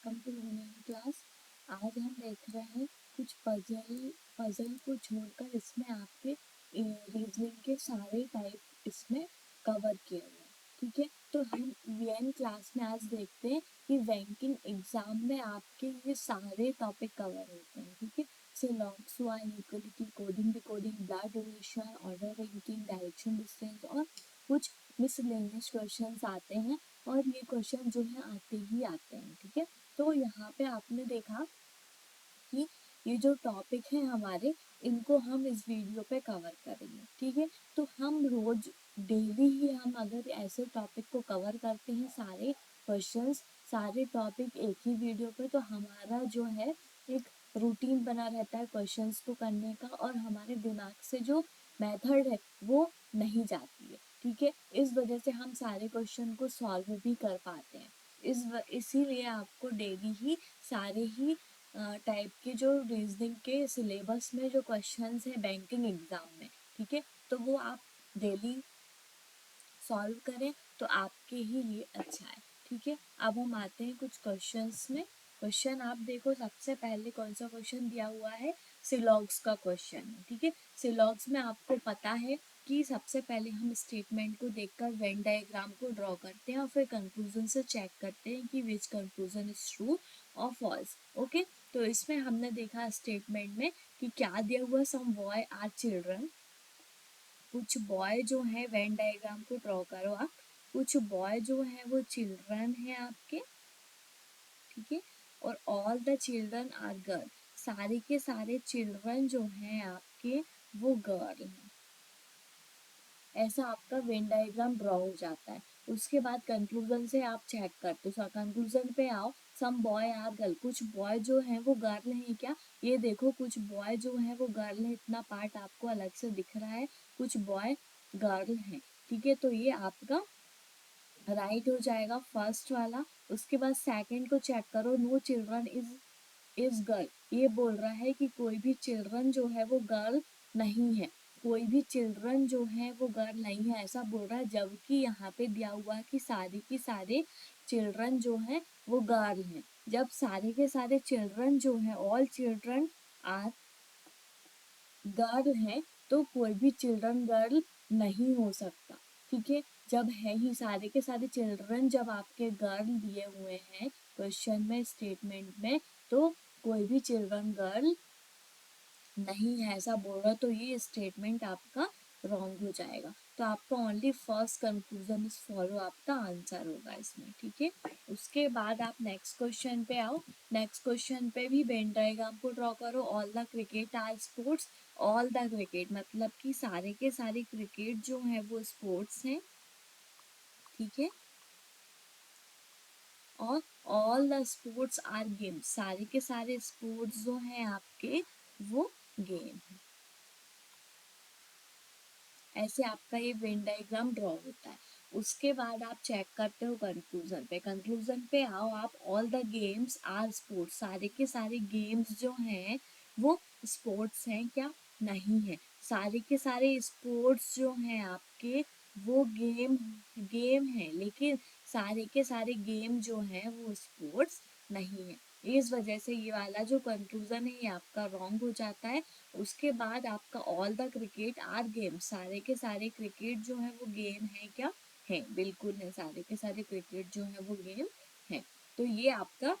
Welcome to learning class. आज हम देख रहे हैं कुछ पजल को छोड़कर इसमें आपके रीजनिंग के सारे टाइप इसमें कवर किए हुए हैं। ठीक है, तो हम वीएन क्लास में आज देखते हैं कि बैंकिंग एग्जाम में आपके ये सारे टॉपिक कवर होते हैं। ठीक है, सिलॉक्स हुआ, inequality, coding decoding, blood relation, order ranking, direction distance और कुछ मिसलेनियस क्वेश्चंस आते हैं और ये क्वेश्चन जो है आते ही आते हैं। ठीक है, तो यहाँ पे आपने देखा कि ये जो टॉपिक है हमारे, इनको हम इस वीडियो पे कवर करेंगे। ठीक है, तो हम रोज डेली ही हम अगर ऐसे टॉपिक को कवर करते हैं, सारे क्वेश्चंस सारे टॉपिक एक ही वीडियो पे, तो हमारा जो है एक रूटीन बना रहता है क्वेश्चंस को करने का, और हमारे दिमाग से जो मेथड है वो नहीं जाती है। ठीक है, इस वजह से हम सारे क्वेश्चन को सॉल्व भी कर पाते हैं। इसीलिए आपको डेली ही सारे ही टाइप के जो रीजनिंग के सिलेबस में जो क्वेश्चंस हैं बैंकिंग एग्जाम में, ठीक है, तो वो आप डेली सॉल्व करें तो आपके ही लिए अच्छा है। ठीक है, अब हम आते हैं कुछ क्वेश्चंस में। क्वेश्चन आप देखो, सबसे पहले कौन सा क्वेश्चन दिया हुआ है, सिलॉग्स का क्वेश्चन है। ठीक है, सिलॉग्स में आपको पता है कि सबसे पहले हम स्टेटमेंट को देखकर वेन डायग्राम को ड्रॉ करते हैं और फिर कंक्लूजन से चेक करते हैं कि विच कंक्लूजन इज ट्रू और फॉल्स। ओके, तो इसमें हमने देखा स्टेटमेंट में कि क्या दिया हुआ, सम बॉय आर चिल्ड्रन, कुछ बॉय जो है, वेन डायग्राम को ड्रॉ करो आप, कुछ बॉय जो है वो चिल्ड्रन है आपके। ठीक है, और all the children are girl, सारे के सारे चिल्ड्रन जो हैं आपके वो गर्ल हैं। ऐसा आपका वेन डायग्राम ड्रॉ हो जाता है। उसके बाद कंक्लूजन से आप चेक करते हो, कंक्लूजन पे आओ, सम बॉय आर गर्ल, कुछ बॉय जो है वो गर्ल हैं क्या, ये देखो कुछ बॉय जो है वो गर्ल है, इतना पार्ट आपको अलग से दिख रहा है, कुछ बॉय गर्ल हैं। ठीक है, तो ये आपका राइट हो जाएगा फर्स्ट वाला। उसके बाद सेकंड को चेक करो, नो चिल्ड्रन इज गर्ल, ये बोल रहा है कि कोई भी चिल्ड्रन जो है वो गर्ल नहीं है, कोई भी चिल्ड्रन जो है वो गर्ल नहीं है, ऐसा बोल रहा है, जबकि यहाँ पे दिया हुआ है कि सारे के सारे चिल्ड्रन जो है वो गर्ल हैं। जब सारे के सारे चिल्ड्रन जो है, ऑल चिल्ड्रन आर गर्ल है, तो कोई भी चिल्ड्रन गर्ल नहीं हो सकता। ठीक है, जब है ही सारे के सारे चिल्ड्रन जब आपके गर्ल दिए हुए हैं क्वेश्चन में, स्टेटमेंट में, तो कोई भी चिल्ड्रन गर्ल नहीं है ऐसा बोल रहा, तो ये स्टेटमेंट आपका रॉन्ग हो जाएगा। तो आपका only first conclusion is follow आपका आंसर होगा इसमें। ठीक है, उसके बाद आप नेक्स्ट क्वेश्चन पे आओ। नेक्स्ट क्वेश्चन पे भी वेन डायग्राम को ड्रॉ करो। All the cricket are sports, all the cricket मतलब कि सारे के सारे क्रिकेट जो है वो स्पोर्ट्स हैं। ठीक है, और all the sports are games, सारे के सारे स्पोर्ट्स जो हैं आपके वो गेम है। ऐसे आपका ये वेन डायग्राम ड्रॉ होता है। उसके बाद आप चेक करते हो कंक्लूजन पे। कंक्लूजन पे आओ आप, all the games are sports, सारे के सारे गेम्स जो हैं वो स्पोर्ट्स हैं क्या, नहीं है। सारे के सारे स्पोर्ट्स जो हैं आपके वो गेम है, लेकिन सारे के सारे गेम जो हैं वो स्पोर्ट्स नहीं है। इस वजह से ये वाला जो कंक्लूजन है ये आपका रॉन्ग हो जाता है। उसके बाद आपका all the cricket are game, सारे के सारे क्रिकेट जो है वो गेम है क्या, है, बिल्कुल है, सारे के सारे क्रिकेट जो है वो गेम है। तो ये आपका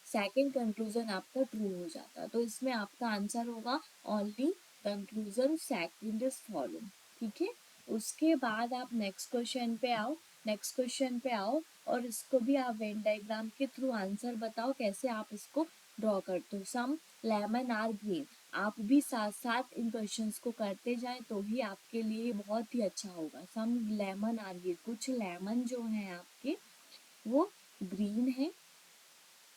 सेकंड कंक्लूजन आपका ट्रू हो जाता है। तो इसमें आपका आंसर होगा only conclusion second is follow. ठीक है, उसके बाद आप नेक्स्ट क्वेश्चन पे आओ। नेक्स्ट क्वेश्चन पे आओ और इसको भी आप वेन डायग्राम के थ्रू आंसर बताओ कैसे आप इसको ड्रॉ करते हो। सम लेमन आर ग्रीन, आप भी साथ साथ इन क्वेश्चंस को करते जाएं तो ही आपके लिए बहुत ही अच्छा होगा। सम लेमन आर ग्रीन, कुछ लेमन जो है आपके वो ग्रीन है।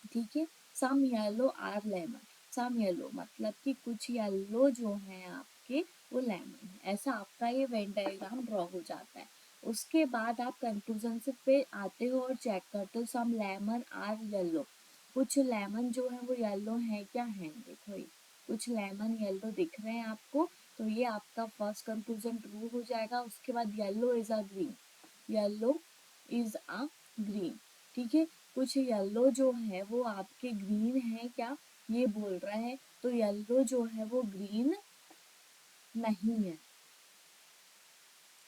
ठीक है, some yellow are lemon, some yellow मतलब कि कुछ येलो जो है आपके वो लेमन है। ऐसा आपका ये वेन डायग्राम ड्रॉ हो जाता है। उसके बाद आप कंक्लूजन से पे आते हो और चेक करते हो, सम लेमन आर येलो, कुछ लेमन जो है वो येलो है क्या, है, देखो ये कुछ लेमन येलो दिख रहे हैं आपको, तो ये आपका फर्स्ट कंक्लूजन ट्रू हो जाएगा। उसके बाद yellow is a green, yellow is a green. ठीक है, कुछ येलो जो है वो आपके ग्रीन है क्या, ये बोल रहा है। तो येलो जो है वो ग्रीन नहीं है,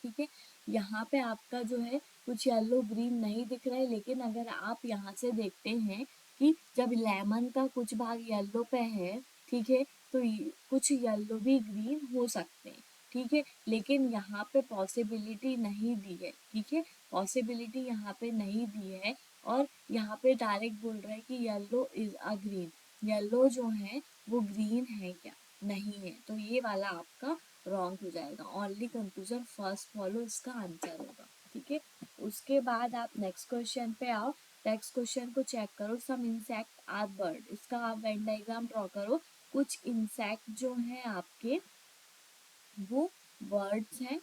ठीक है। यहाँ पे आपका जो है कुछ येलो ग्रीन नहीं दिख रहा है, लेकिन अगर आप यहाँ से देखते हैं कि जब लेमन का कुछ भाग येलो पे है, ठीक है, तो कुछ येलो भी ग्रीन हो सकते हैं, ठीक है। लेकिन यहाँ पे पॉसिबिलिटी नहीं दी है, ठीक है, पॉसिबिलिटी यहाँ पे नहीं दी है। और यहाँ पे डायरेक्ट बोल रहा है कि yellow is a green, yellow जो है वो ग्रीन है क्या, नहीं है। तो ये वाला आपका रॉन्ग हो जाएगा। ओनली कंक्लूजन फर्स्ट फॉलो इसका आंसर होगा, ठीक है। उसके बाद आप नेक्स्ट क्वेश्चन पे आओ। नेक्स्ट क्वेश्चन को चेक करो। सम इंसेक्ट आर बर्ड, इसका आप वेन डायग्राम ड्रॉ करो। कुछ इंसेक्ट जो हैं आपके वो बर्ड्स हैं,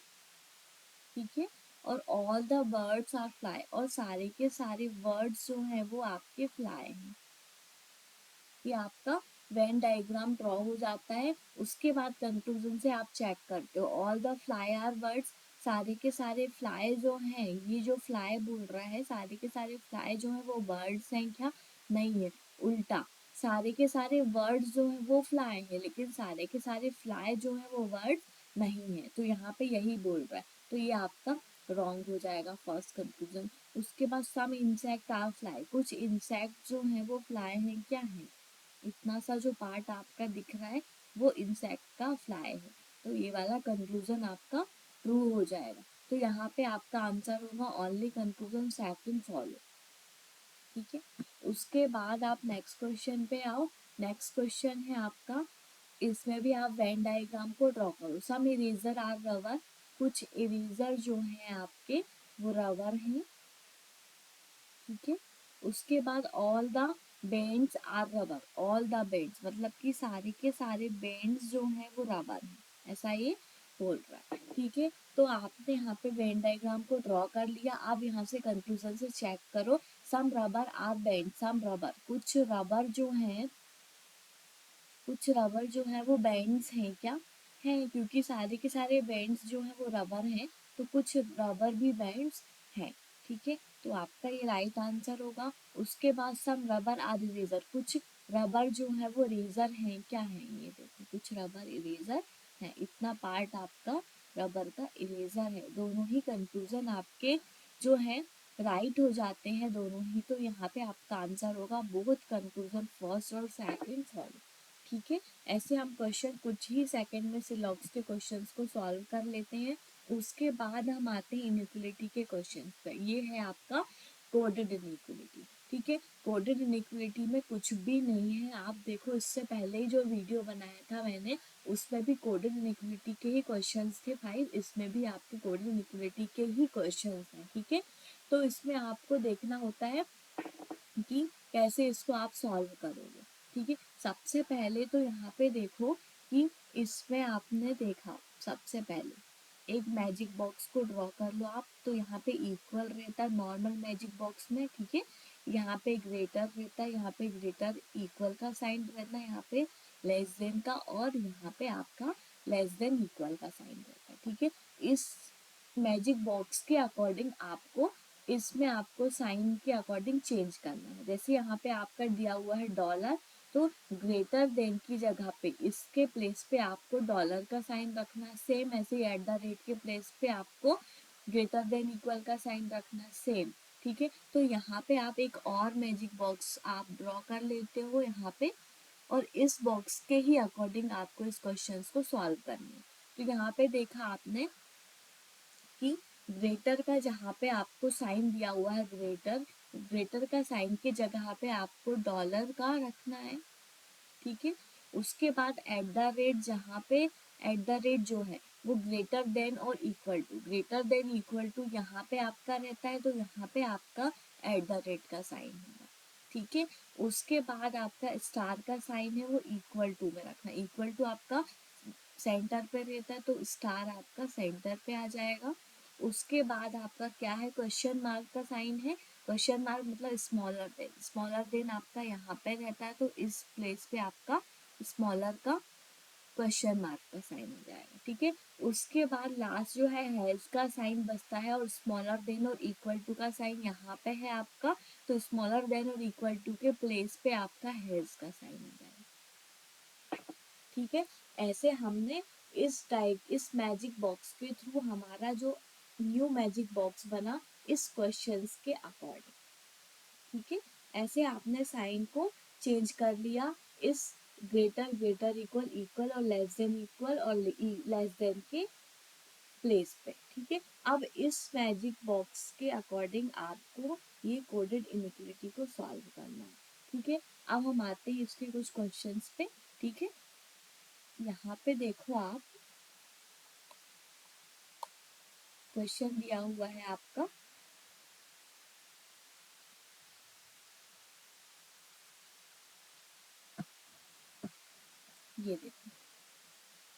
ठीक है, और all the birds are fly, और सारे के सारे बर्ड्स जो हैं वो आपके फ्लाई हैं। ये आपका वेन डायग्राम ड्रॉ हो जाता है। उसके बाद कंक्लूजन से आप चेक करते हो all the fly are birds, सारे के सारे फ्लाई जो हैं, ये जो फ्लाई बोल रहा है सारे के सारे फ्लाई जो है वो बर्ड्स हैं क्या, नहीं है, उल्टा सारे के सारे बर्ड्स जो है वो फ्लाई है, लेकिन सारे के सारे फ्लाई जो है वो बर्ड्स नहीं है। तो यहाँ पे यही बोल रहा है, तो ये आपका रॉन्ग हो जाएगा फर्स्ट कंक्लूजन। उसके बाद सम इंसेक्ट आर फ्लाई, कुछ इंसेक्ट जो है वो फ्लाई हैं क्या है, इतना सा जो पार्ट आपका दिख रहा है वो इंसेक्ट का फ्लाई है। तो ये वाला कंक्लूजन आपका ट्रू हो जाएगा। तो यहाँ पे आपका आंसर होगा ओनली कंक्लूजन सेकंड फॉलो, ठीक है। उसके बाद आप नेक्स्ट क्वेश्चन पे आओ। नेक्स्ट क्वेश्चन है आपका, इसमें भी आप वेन डायग्राम को ड्रॉ करो। सम इरेजर आर रबर, कुछ इरेजर जो हैं आपके वो रबर हैं, ठीक है। उसके बाद all the bands are rubber, all the bands मतलब कि सारे के सारे बेंड्स जो हैं वो रबर हैं, ऐसा ये बोल रहा है, ठीक है। तो आपने यहाँ पे वेन डायग्राम को ड्रॉ कर लिया। आप यहाँ से कंक्लूजन से चेक करो। Some rubber are bend, some rubber, कुछ रबर जो हैं, कुछ रबर जो है वो बैंड्स हैं क्या, हैं, क्योंकि सारे के सारे बैंड्स जो है वो रबर हैं, तो कुछ रबर भी बैंड्स हैं, ठीक है। तो आपका ये राइट आंसर होगा। उसके बाद सम रबर आर इरेजर, कुछ रबर जो है वो रेजर हैं क्या, है, ये देखो कुछ रबर इरेजर है, इतना पार्ट आपका रबर का इरेजर है। दोनों ही कंक्लूजन आपके जो है राइट हो जाते हैं दोनों ही। तो यहाँ पे आपका आंसर होगा बोथ कंक्लूजन फर्स्ट और सेकंड फॉलो, ठीक है। ऐसे हम क्वेश्चन कुछ ही सेकंड में सिलॉग्स के क्वेश्चंस को सॉल्व कर लेते हैं। उसके बाद हम आते हैं इनइक्वलिटी के क्वेश्चन पे। ये है आपका कोडेड इनइक्वलिटी, ठीक है। कोडेड इनइक्वलिटी में कुछ भी नहीं है। आप देखो इससे पहले ही जो वीडियो बनाया था मैंने, उसमें भी कोडेड इनइक्वलिटी के ही क्वेश्चंस थे 5, इसमें भी आपके कोडेड इनइक्वलिटी के ही क्वेश्चंस हैं, ठीक है। तो इसमें आपको देखना होता है कि कैसे इसको आप सॉल्व करोगे, ठीक है। सबसे पहले तो यहाँ पे देखो कि इसमें आपने देखा, सबसे पहले एक मैजिक बॉक्स को ड्रॉ कर लो आप। तो यहाँ पे इक्वल रहता है नॉर्मल मैजिक बॉक्स में, ठीक है। यहाँ पे ग्रेटर रहता है, यहाँ पे ग्रेटर इक्वल का साइन रहता है, यहाँ पे लेस देन का, और यहाँ पे आपका लेस देन इक्वल का साइन रहता है, ठीक है। इस मैजिक बॉक्स के अकॉर्डिंग आपको इसमें आपको साइन के अकॉर्डिंग चेंज करना है। जैसे यहाँ पे आपका दिया हुआ है डॉलर, तो ग्रेटर देन की जगह पे इसके प्लेस पे आपको डॉलर का साइन रखना है। सेम ऐसे ही एट द रेट के प्लेस पे आपको ग्रेटर देन इक्वल का साइन रखना है, सेम, ठीक है। तो यहाँ पे आप एक और मैजिक बॉक्स आप ड्रॉ कर लेते हो यहाँ पे, और इस बॉक्स के ही अकॉर्डिंग आपको इस क्वेश्चन को सॉल्व करना है। तो यहाँ पे देखा आपने कि ग्रेटर का जहाँ पे आपको साइन दिया हुआ है ग्रेटर, ग्रेटर का साइन की जगह पे आपको डॉलर का रखना है, ठीक है। उसके बाद एट द रेट, जहाँ पे एट द रेट जो है वो ग्रेटर देन और equal to, greater than equal to यहाँ पे आपका रहता है, तो यहाँ पे आपका एट द रेट का साइन होगा, ठीक है। उसके बाद आपका स्टार का साइन है वो इक्वल टू में रखना, इक्वल टू आपका सेंटर पे रहता है, तो स्टार आपका सेंटर पे आ जाएगा। उसके बाद आपका क्या है, क्वेश्चन मार्क का साइन है, क्वेश्चन मार्क मतलब स्मॉलर देन, स्मॉलर देन आपका यहाँ पे रहता है, तो इस प्लेस पे आपका स्मॉलर का क्वेश्चन मार्क का साइन हो जाएगा, ठीक है। उसके बाद लास्ट जो है हैज का साइन बचता है और स्मॉलर देन और इक्वल टू का साइन यहाँ पे है आपका, तो स्मॉलर देन और इक्वल टू के प्लेस पे आपका हैज का साइन हो जाएगा, ठीक है। ऐसे हमने इस मैजिक बॉक्स के थ्रू हमारा जो न्यू मैजिक बॉक्स बना इस क्वेश्चंस के अकॉर्डिंग, ठीक है। ऐसे आपने साइन को चेंज कर लिया इस ग्रेटर ग्रेटर इक्वल इक्वल और लेस देन इक्वल और लेस देन के प्लेस पे, ठीक है। अब इस मैजिक बॉक्स के अकॉर्डिंग आपको ये कोडेड इनइक्वालिटी को सॉल्व करना है, ठीक है। अब हम आते हैं इसके कुछ क्वेश्चंस पे, ठीक है। यहाँ पे देखो आप, क्वेश्चन दिया हुआ है आपका, ये देखो,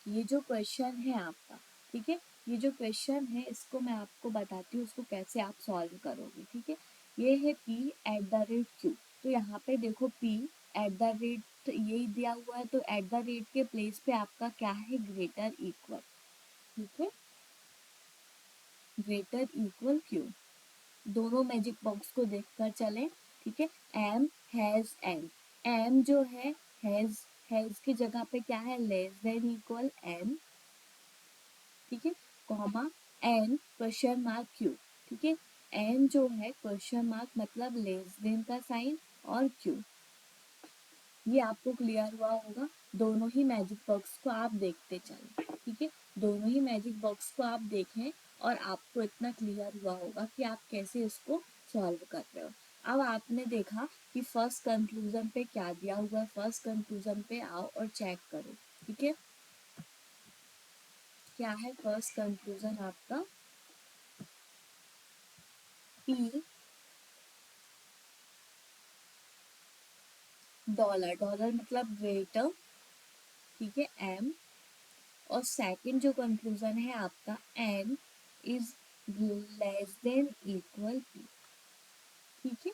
ये जो क्वेश्चन है आपका, ठीक है, ये जो क्वेश्चन है इसको मैं आपको बताती हूँ उसको कैसे आप सॉल्व करोगे, ठीक है। ये है p eight the rate q, तो यहाँ पे देखो p एट द रेट यही दिया हुआ है, तो एट द रेट के प्लेस पे आपका क्या है, ग्रेटर इक्वल, ठीक है, ग्रेटर इक्वल q। दोनों मैजिक बॉक्स को देखकर चलें, ठीक है। m हैज n, m जो है हैज की जगह पे क्या है, लेस देन इक्वल n, ठीक है, comma N question mark Q, ठीक है। एन जो है क्वेश्चन मार्क मतलब लेस देन का साइन और क्यू, ये आपको क्लियर हुआ होगा। दोनों ही मैजिक बॉक्स को आप देखते चलें, ठीक है, दोनों ही मैजिक बॉक्स को आप देखें और आपको इतना क्लियर हुआ होगा कि आप कैसे इसको सॉल्व कर रहे हो। अब आपने देखा कि फर्स्ट कंक्लूजन पे क्या दिया हुआ है, फर्स्ट कंक्लूजन पे आओ और चेक करो, ठीक है। क्या है फर्स्ट कंक्लूजन आपका, p डॉलर, डॉलर मतलब ग्रेटर, ठीक है, एम, और सेकंड जो कंक्लूजन है आपका N is less than equal P, ठीक है।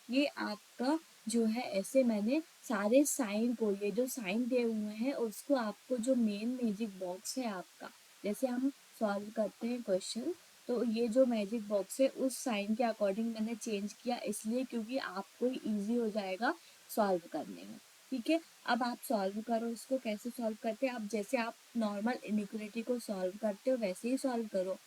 ये आपका जो है, ऐसे मैंने सारे साइन को, ये जो साइन दिए हुए हैं उसको आपको जो मेन मैजिक बॉक्स है आपका, जैसे हम सॉल्व करते हैं क्वेश्चन, तो ये जो मैजिक बॉक्स है उस साइन के अकॉर्डिंग मैंने चेंज किया, इसलिए क्योंकि आपको इजी हो जाएगा सॉल्व करने में, ठीक है। अब आप सॉल्व करो, इसको कैसे सॉल्व करते हैं, आप जैसे आप नॉर्मल इनइक्वालिटी को सॉल्व करते हो वैसे ही सॉल्व करो।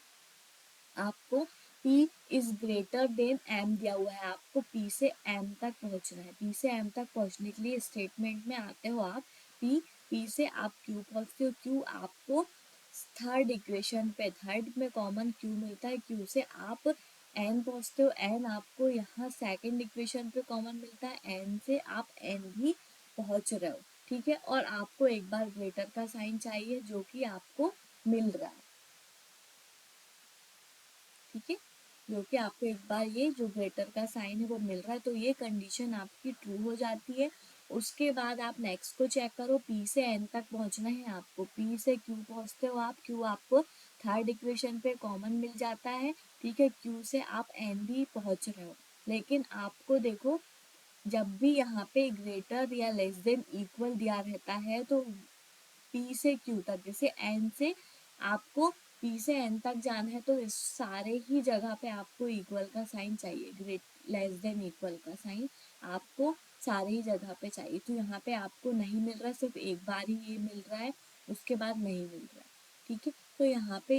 आपको P is greater than M दिया हुआ है, आपको P से M तक पहुंचना है, P से M तक पहुंचने के लिए स्टेटमेंट में आते हो आप, P से आप Q पहुंचते हो, Q आपको थर्ड इक्वेशन पे, थर्ड में कॉमन Q मिलता है, Q से आप N पहुंचते हो, N आपको यहाँ सेकंड इक्वेशन पे कॉमन मिलता है, N से आप N भी पहुंच रहे हो, ठीक है। और आपको एक बार ग्रेटर का साइन चाहिए जो कि आपको मिल रहा है, ठीक है, जो कि आपको एक बार ये जो ग्रेटर का साइन है वो मिल रहा है, तो ये कंडीशन आपकी ट्रू हो जाती है। उसके बाद आप नेक्स्ट को चेक करो, पी से एन तक पहुंचना है आपको, पी से क्यू पहुंचते हो आप, क्यू आपको थर्ड इक्वेशन पे कॉमन मिल जाता है, ठीक है, क्यू से आप एन भी पहुंच रहे हो। लेकिन आपको देखो, जब भी यहाँ पे ग्रेटर या लेस देन इक्वल दिया रहता है तो पी से क्यू तक, जैसे एन से आपको पी से एन तक जाना है तो इस सारे ही जगह पे आपको इक्वल का साइन चाहिए, ग्रेट लेस देन इक्वल का साइन आपको सारी ही जगह पे चाहिए, तो यहाँ पे आपको नहीं मिल रहा, सिर्फ एक बार ही ये मिल रहा है, उसके बाद नहीं मिल रहा है, ठीक है। तो यहाँ पे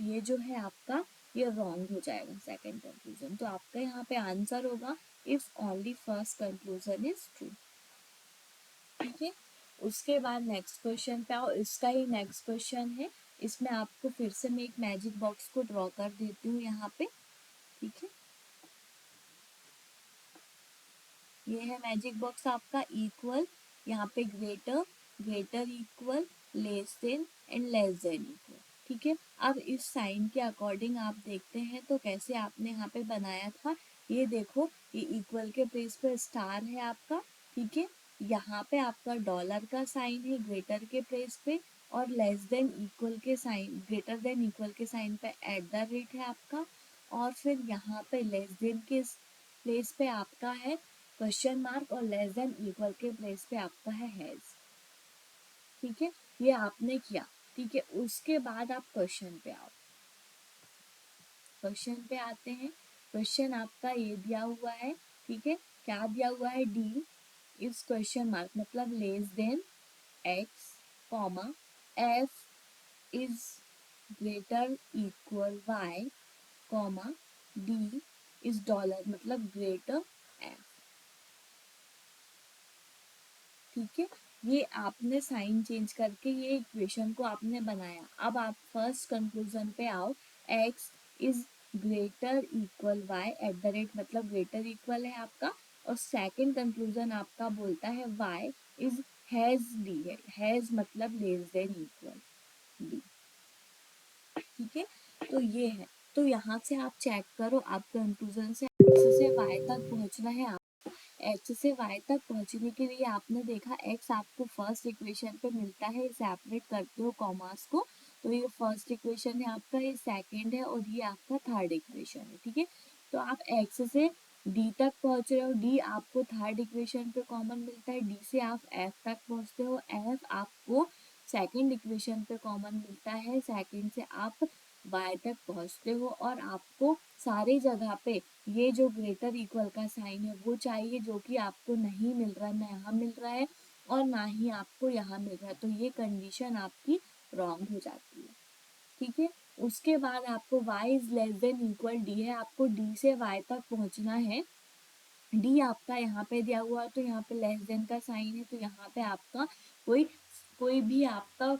ये जो है आपका ये रॉन्ग हो जाएगा सेकंड कंक्लूजन, तो आपका यहाँ पे आंसर होगा if only first conclusion is true, ठीक है। उसके बाद नेक्स्ट क्वेश्चन पे आओ, इसका ही नेक्स्ट क्वेश्चन है, इसमें आपको फिर से मैं एक मैजिक बॉक्स को ड्रॉ कर देती हूँ यहाँ पे, ठीक है। ये है मैजिक बॉक्स आपका, इक्वल, यहाँ पे greater, greater equal, less than and less than equal, ठीक है। अब इस साइन के अकॉर्डिंग आप देखते हैं तो कैसे आपने यहाँ पे बनाया था, ये देखो, ये इक्वल के प्लेस पे स्टार है आपका, ठीक है, यहाँ पे आपका डॉलर का साइन है ग्रेटर के प्लेस पे, और लेस देन इक्वल के साइन, ग्रेटर देन इक्वल के साइन पे एट द रेट है आपका, और फिर यहाँ पे लेस देन के प्लेस पे आपका है क्वेश्चन मार्क, और लेस देन इक्वल के प्लेस पे आपका है हैज, ठीक है। ये आपने किया, ठीक है। उसके बाद आप क्वेश्चन पे आओ। क्वेश्चन पे आते हैं। क्वेश्चन आपका ये दिया हुआ है, ठीक है। क्या दिया हुआ है? डी इज क्वेश्चन मार्क मतलब less than X comma F is greater equal Y comma D is dollar मतलब ग्रेटर एफ, ठीक है। ये आपने साइन चेंज करके ये इक्वेशन को आपने बनाया। अब आप फर्स्ट कंक्लूजन पे आओ। X is greater equal Y at the rate मतलब ग्रेटर इक्वल है आपका, और सेकंड कंक्लूजन आपका बोलता है वाई इज हैज डी है, हैज मतलब लेस देन इक्वल डी, ठीक है। तो ये है। तो यहाँ से आप चेक करो, आप कंक्लूजन से वाई तक पहुँचना है। एक्स से वाई तक पहुंचने के लिए आपने देखा एक्स आपको फर्स्ट इक्वेशन पे मिलता है, सेपरेट करते हो कॉमास को, तो ये फर्स्ट इक्वेशन है आपका, ये सेकंड है और ये आपका थर्ड इक्वेशन है, ठीक है। तो आप एक्स से डी तक पहुंच रहे हो, डी आपको थर्ड इक्वेशन पे कॉमन मिलता है, डी से आप एफ तक पहुंचते हो, एफ आपको सेकंड इक्वेशन पे कॉमन मिलता है, सेकंड से आप वाई तक पहुंचते हो, और आपको सारी जगह पे ये जो ग्रेटर इक्वल का साइन है वो चाहिए, जो कि आपको नहीं मिल रहा है, ना यहाँ मिल रहा है और ना ही आपको यहाँ मिल रहा है, तो ये कंडीशन आपकी रॉन्ग हो जाती है, ठीक है। उसके बाद आपको y is less than equal d है, आपको d से y तक पहुंचना है। d आपका यहाँ पे दिया हुआ है तो यहाँ पे लेस देन का साइन है, तो यहाँ पे आपका कोई कोई भी आपका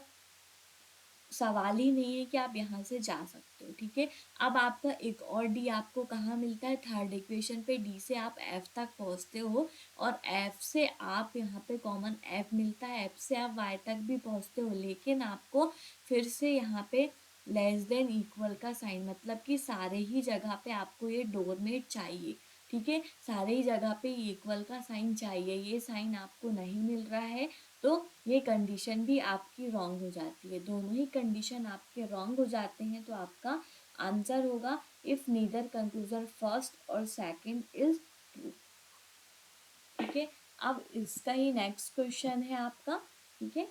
सवाल ही नहीं है कि आप यहाँ से जा सकते हो, ठीक है। अब आपका एक और डी आपको कहाँ मिलता है? थर्ड इक्वेशन पे डी से आप एफ तक पहुँचते हो, और एफ से आप यहाँ पे कॉमन एफ मिलता है, एफ से आप वाई तक भी पहुँचते हो, लेकिन आपको फिर से यहाँ पे लेस देन इक्वल का साइन मतलब कि सारे ही जगह पे आपको ये डोरमेट चाहिए, ठीक है। सारे ही जगह पे इक्वल का साइन चाहिए, ये साइन आपको नहीं मिल रहा है, तो ये कंडीशन भी आपकी रॉन्ग हो जाती है। दोनों ही कंडीशन आपके रॉन्ग हो जाते हैं, तो आपका आंसर होगा इफ नीदर कंक्लूजन फर्स्ट और सेकंड इज ट्रू, ठीक है। अब इसका ही नेक्स्ट क्वेश्चन है आपका, ठीक है।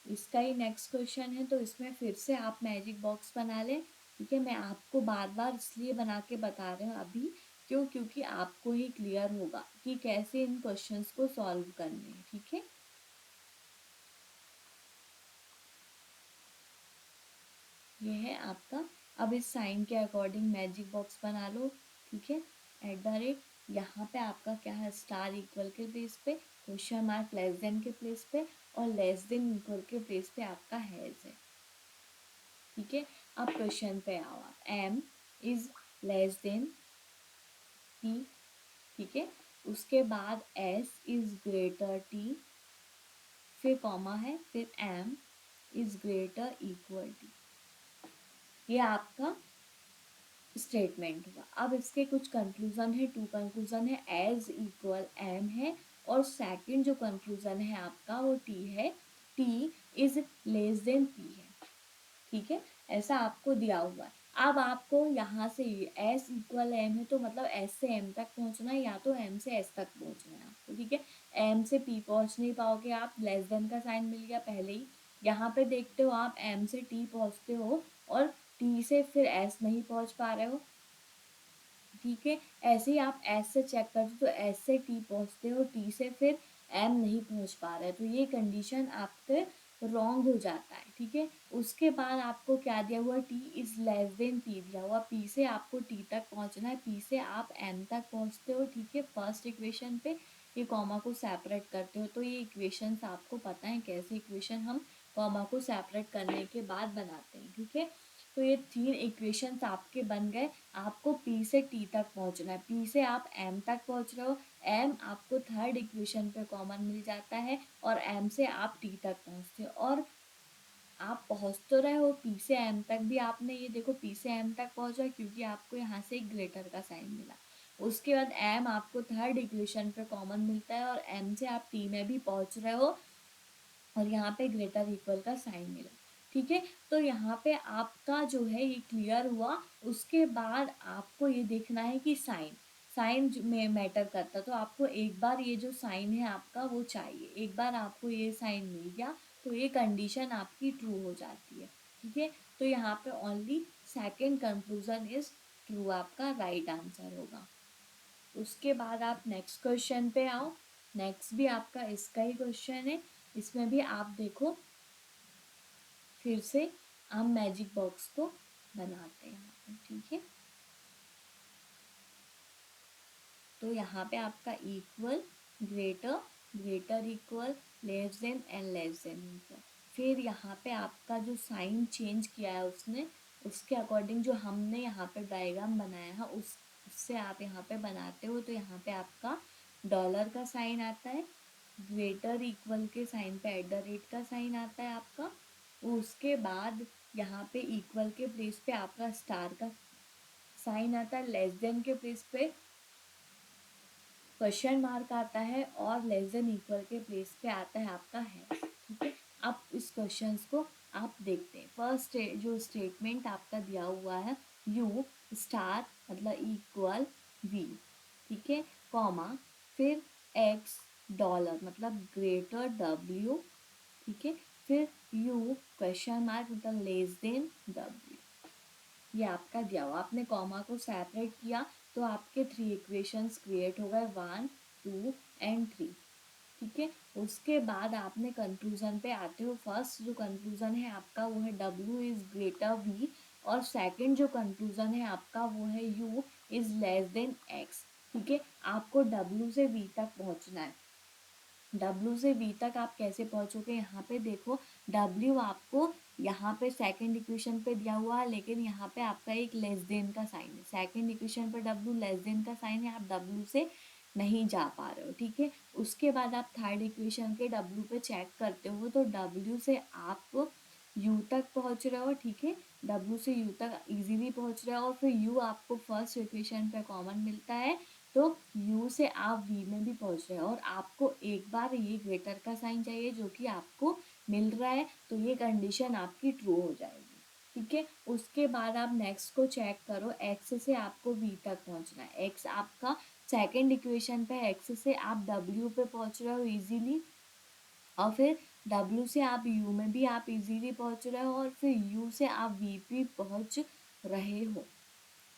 इसका ही नेक्स्ट क्वेश्चन है, तो इसमें फिर से आप मैजिक बॉक्स बना लें, ठीक है। मैं आपको बार बार इसलिए बना के बता रहे हूँ अभी, क्योंकि आपको ही क्लियर होगा कि कैसे इन क्वेश्चंस को सॉल्व करने हैं, ठीक है। ये है आपका। अब इस साइन के अकॉर्डिंग मैजिक बॉक्स बना लो, ठीक है। एट द रेट यहाँ पे आपका क्या है? स्टार इक्वल के प्लेस पे, क्वेश्चन मार्क लेस देन के प्लेस पे, और लेस देन इक्वल के प्लेस पे आपका हैज है, ठीक है। अब क्वेश्चन पे आओ आप। M is less than T, ठीक है। उसके बाद एस इज ग्रेटर टी, फिर कॉमा है, फिर M is greater equal T, ये आपका स्टेटमेंट हुआ। अब इसके कुछ कंक्लूजन है, टू कंक्लूजन है, एज इक्वल एम है, और सेकंड जो कंक्लूजन है आपका वो टी है, T is less then P है, ठीक है। ऐसा आपको दिया हुआ है। अब आपको यहाँ से एस इक्वल एम है, तो मतलब एस से एम तक पहुँचना है, या तो एम से एस तक पहुँचना है आपको, ठीक है। एम से पी पहुँच नहीं पाओगे आप, लेस देन का साइन मिल गया पहले ही। यहाँ पे देखते हो आप एम से टी पहुँचते हो, और टी से फिर एस नहीं पहुँच पा रहे हो, ठीक है। ऐसे ही आप एस से चेक करते हो तो एस से टी पहुँचते हो, टी से फिर एम नहीं पहुँच पा रहे, तो ये कंडीशन आपके रॉन्ग हो जाता है, ठीक है। उसके बाद आपको क्या दिया हुआ? T is less then P दिया हुआ, पी से आपको टी तक पहुँचना है, पी से आप एम तक पहुँचते हो, ठीक है। फर्स्ट इक्वेशन पे ये कॉमा को सेपरेट करते हो, तो ये इक्वेशंस आपको पता है कैसे इक्वेशन हम कॉमा को सेपरेट करने के बाद बनाते हैं, ठीक है। तो ये तीन इक्वेशंस आपके बन गए। आपको पी से टी तक पहुंचना है, पी से आप एम तक पहुंच रहे हो, एम आपको थर्ड इक्वेशन पे कॉमन मिल जाता है, और एम से आप टी तक पहुंचते हो, और आप पहुंच तो रहे हो पी से एम तक भी। आपने ये देखो पी से एम तक पहुंचा क्योंकि आपको यहाँ से एक ग्रेटर का साइन मिला। उसके बाद एम आपको थर्ड इक्वेशन पे कॉमन मिलता है, और एम से आप टी में भी पहुंच रहे हो, और यहाँ पे ग्रेटर इक्वल का साइन मिला, ठीक है। तो यहाँ पे आपका जो है ये क्लियर हुआ। उसके बाद आपको ये देखना है कि साइन साइन में मैटर करता, तो आपको एक बार ये जो साइन है आपका वो चाहिए। एक बार आपको ये साइन मिल गया, तो तो ये कंडीशन आपकी ट्रू हो जाती है। ठीक है, तो यहाँ पे only second conclusion is true आपका राइट आंसर होगा। उसके बाद आप नेक्स्ट क्वेश्चन पे आओ। नेक्स्ट भी आपका इसका ही क्वेश्चन है, इसमें भी आप देखो फिर से हम मैजिक बॉक्स को बनाते हैं यहाँ पे। ठीक है, तो यहाँ पे आपका equal, greater, greater equal, less than and less than equal. फिर यहाँ पे आपका जो साइन चेंज किया है उसने, उसके अकॉर्डिंग जो हमने यहाँ पे डायग्राम बनाया है उससे आप यहाँ पे बनाते हो, तो यहाँ पे आपका डॉलर का साइन आता है, ग्रेटर इक्वल के साइन पे एट द रेट का साइन आता है आपका, उसके बाद यहाँ पे इक्वल के प्लेस पे आपका स्टार का साइन आता है, लेस देन के प्लेस पे क्वेश्चन मार्क आता है, और लेस देन इक्वल के प्लेस पे आता है आपका है। ठीक है, अब इस क्वेश्चंस को आप देखते हैं। फर्स्ट जो स्टेटमेंट आपका दिया हुआ है, यू स्टार मतलब इक्वल वी, ठीक है, कॉमा, फिर एक्स डॉलर मतलब ग्रेटर डब्ल्यू, ठीक है, फिर यू क्वेश्चन मार्क मतलब लेस देन डब्ल्यू। ये आपका दिया हुआ, आपने कॉमा को सेपरेट किया तो आपके 3 इक्वेशंस क्रिएट हो गए, 1 2 एंड 3। ठीक है, उसके बाद आपने कंक्लूजन पे आते हो। फर्स्ट जो कंक्लूजन है आपका वो है W इज ग्रेटर V, और सेकंड जो कंक्लूजन है आपका वो है U is less then X। ठीक है, आपको W से V तक पहुंचना है। W से V तक आप कैसे पहुंचोगे, यहाँ पे देखो W आपको यहाँ पे सेकंड इक्वेशन पे दिया हुआ है, लेकिन यहाँ पे आपका एक लेस देन का साइन है। सेकंड इक्वेशन पे W लेस देन का साइन है, आप W से नहीं जा पा रहे हो। ठीक है, उसके बाद आप थर्ड इक्वेशन के W पे चेक करते हो, तो W से आप U तक पहुँच रहे हो। ठीक है, W से U तक इजीली पहुँच रहे हो, और फिर U आपको फर्स्ट इक्वेशन पे कॉमन मिलता है, तो U से आप V में भी पहुंच रहे हैं, और आपको एक बार ये ग्रेटर का साइन चाहिए जो कि आपको मिल रहा है, तो ये कंडीशन आपकी ट्रू हो जाएगी। ठीक है, उसके बाद आप नेक्स्ट को चेक करो, x से आपको v तक पहुंचना है। x आपका सेकंड इक्वेशन पे, x से आप w पे पहुंच रहे हो इजीली, और फिर W से आप U में भी आप इजीली पहुंच रहे हो, और फिर U से आप V पे पहुंच रहे हो।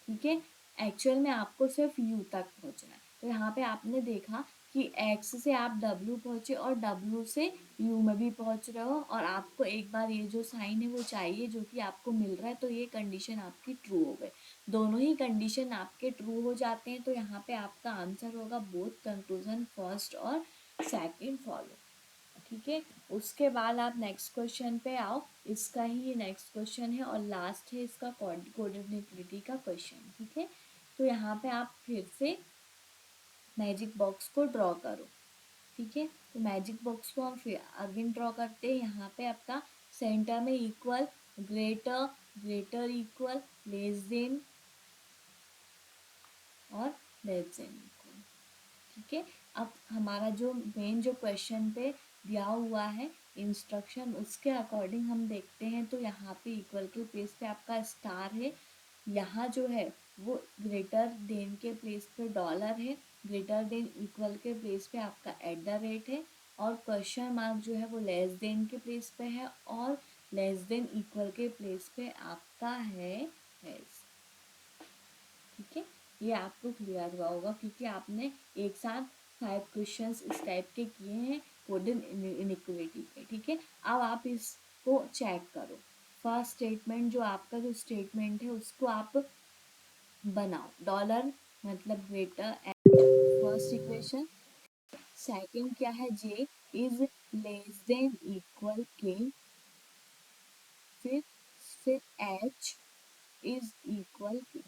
ठीक है, एक्चुअल में आपको सिर्फ U तक पहुंचना है। तो यहाँ पे आपने देखा कि X से आप W पहुंचे, और W से U में भी पहुंच रहे हो, और आपको एक बार ये जो साइन है वो चाहिए जो कि आपको मिल रहा है, तो ये कंडीशन आपकी ट्रू हो गई। दोनों ही कंडीशन आपके ट्रू हो जाते हैं, तो यहाँ पे आपका आंसर होगा बोथ कंक्लूजन फर्स्ट और सेकेंड फॉलो। ठीक है, उसके बाद आप नेक्स्ट क्वेश्चन पे आओ। इसका ही नेक्स्ट क्वेश्चन है और लास्ट है इसका कोऑर्डिनेबिलिटी का क्वेश्चन। ठीक है, तो यहाँ पे आप फिर से मैजिक बॉक्स को ड्रॉ करो। ठीक है, तो मैजिक बॉक्स को हम फिर अगेन ड्रॉ करते हैं। यहाँ पे आपका सेंटर में equal, greater, greater equal, less than और लेस देन इक्वल। ठीक है, अब हमारा जो मेन जो क्वेश्चन पे दिया हुआ है इंस्ट्रक्शन, उसके अकॉर्डिंग हम देखते हैं, तो यहाँ पे इक्वल के प्लेस पे आपका स्टार है, यहाँ जो है वो ग्रेटर देन के प्लेस पे डॉलर है, ग्रेटर देन इक्वल के प्लेस पे आपका एट द रेट है, और क्वेश्चन मार्क जो है वो लेस देन के प्लेस पे है, और लेस देन इक्वल के प्लेस पे आपका है एस। ठीक है, ये आपको क्लियर हुआ होगा क्योंकि आपने एक साथ 5 क्वेश्चंस इस टाइप के किए हैं कोऑर्डिन इनइक्वालिटी पे। ठीक है, अब आप इसको चेक करो। फर्स्ट स्टेटमेंट जो आपका जो स्टेटमेंट है उसको आप बनाओ, डॉलर मतलब ग्रेटर फर्स्ट इक्वेशन। सेकंड क्या है, जे इज लेस देन इक्वल के, फिर एच इज इक्वल के,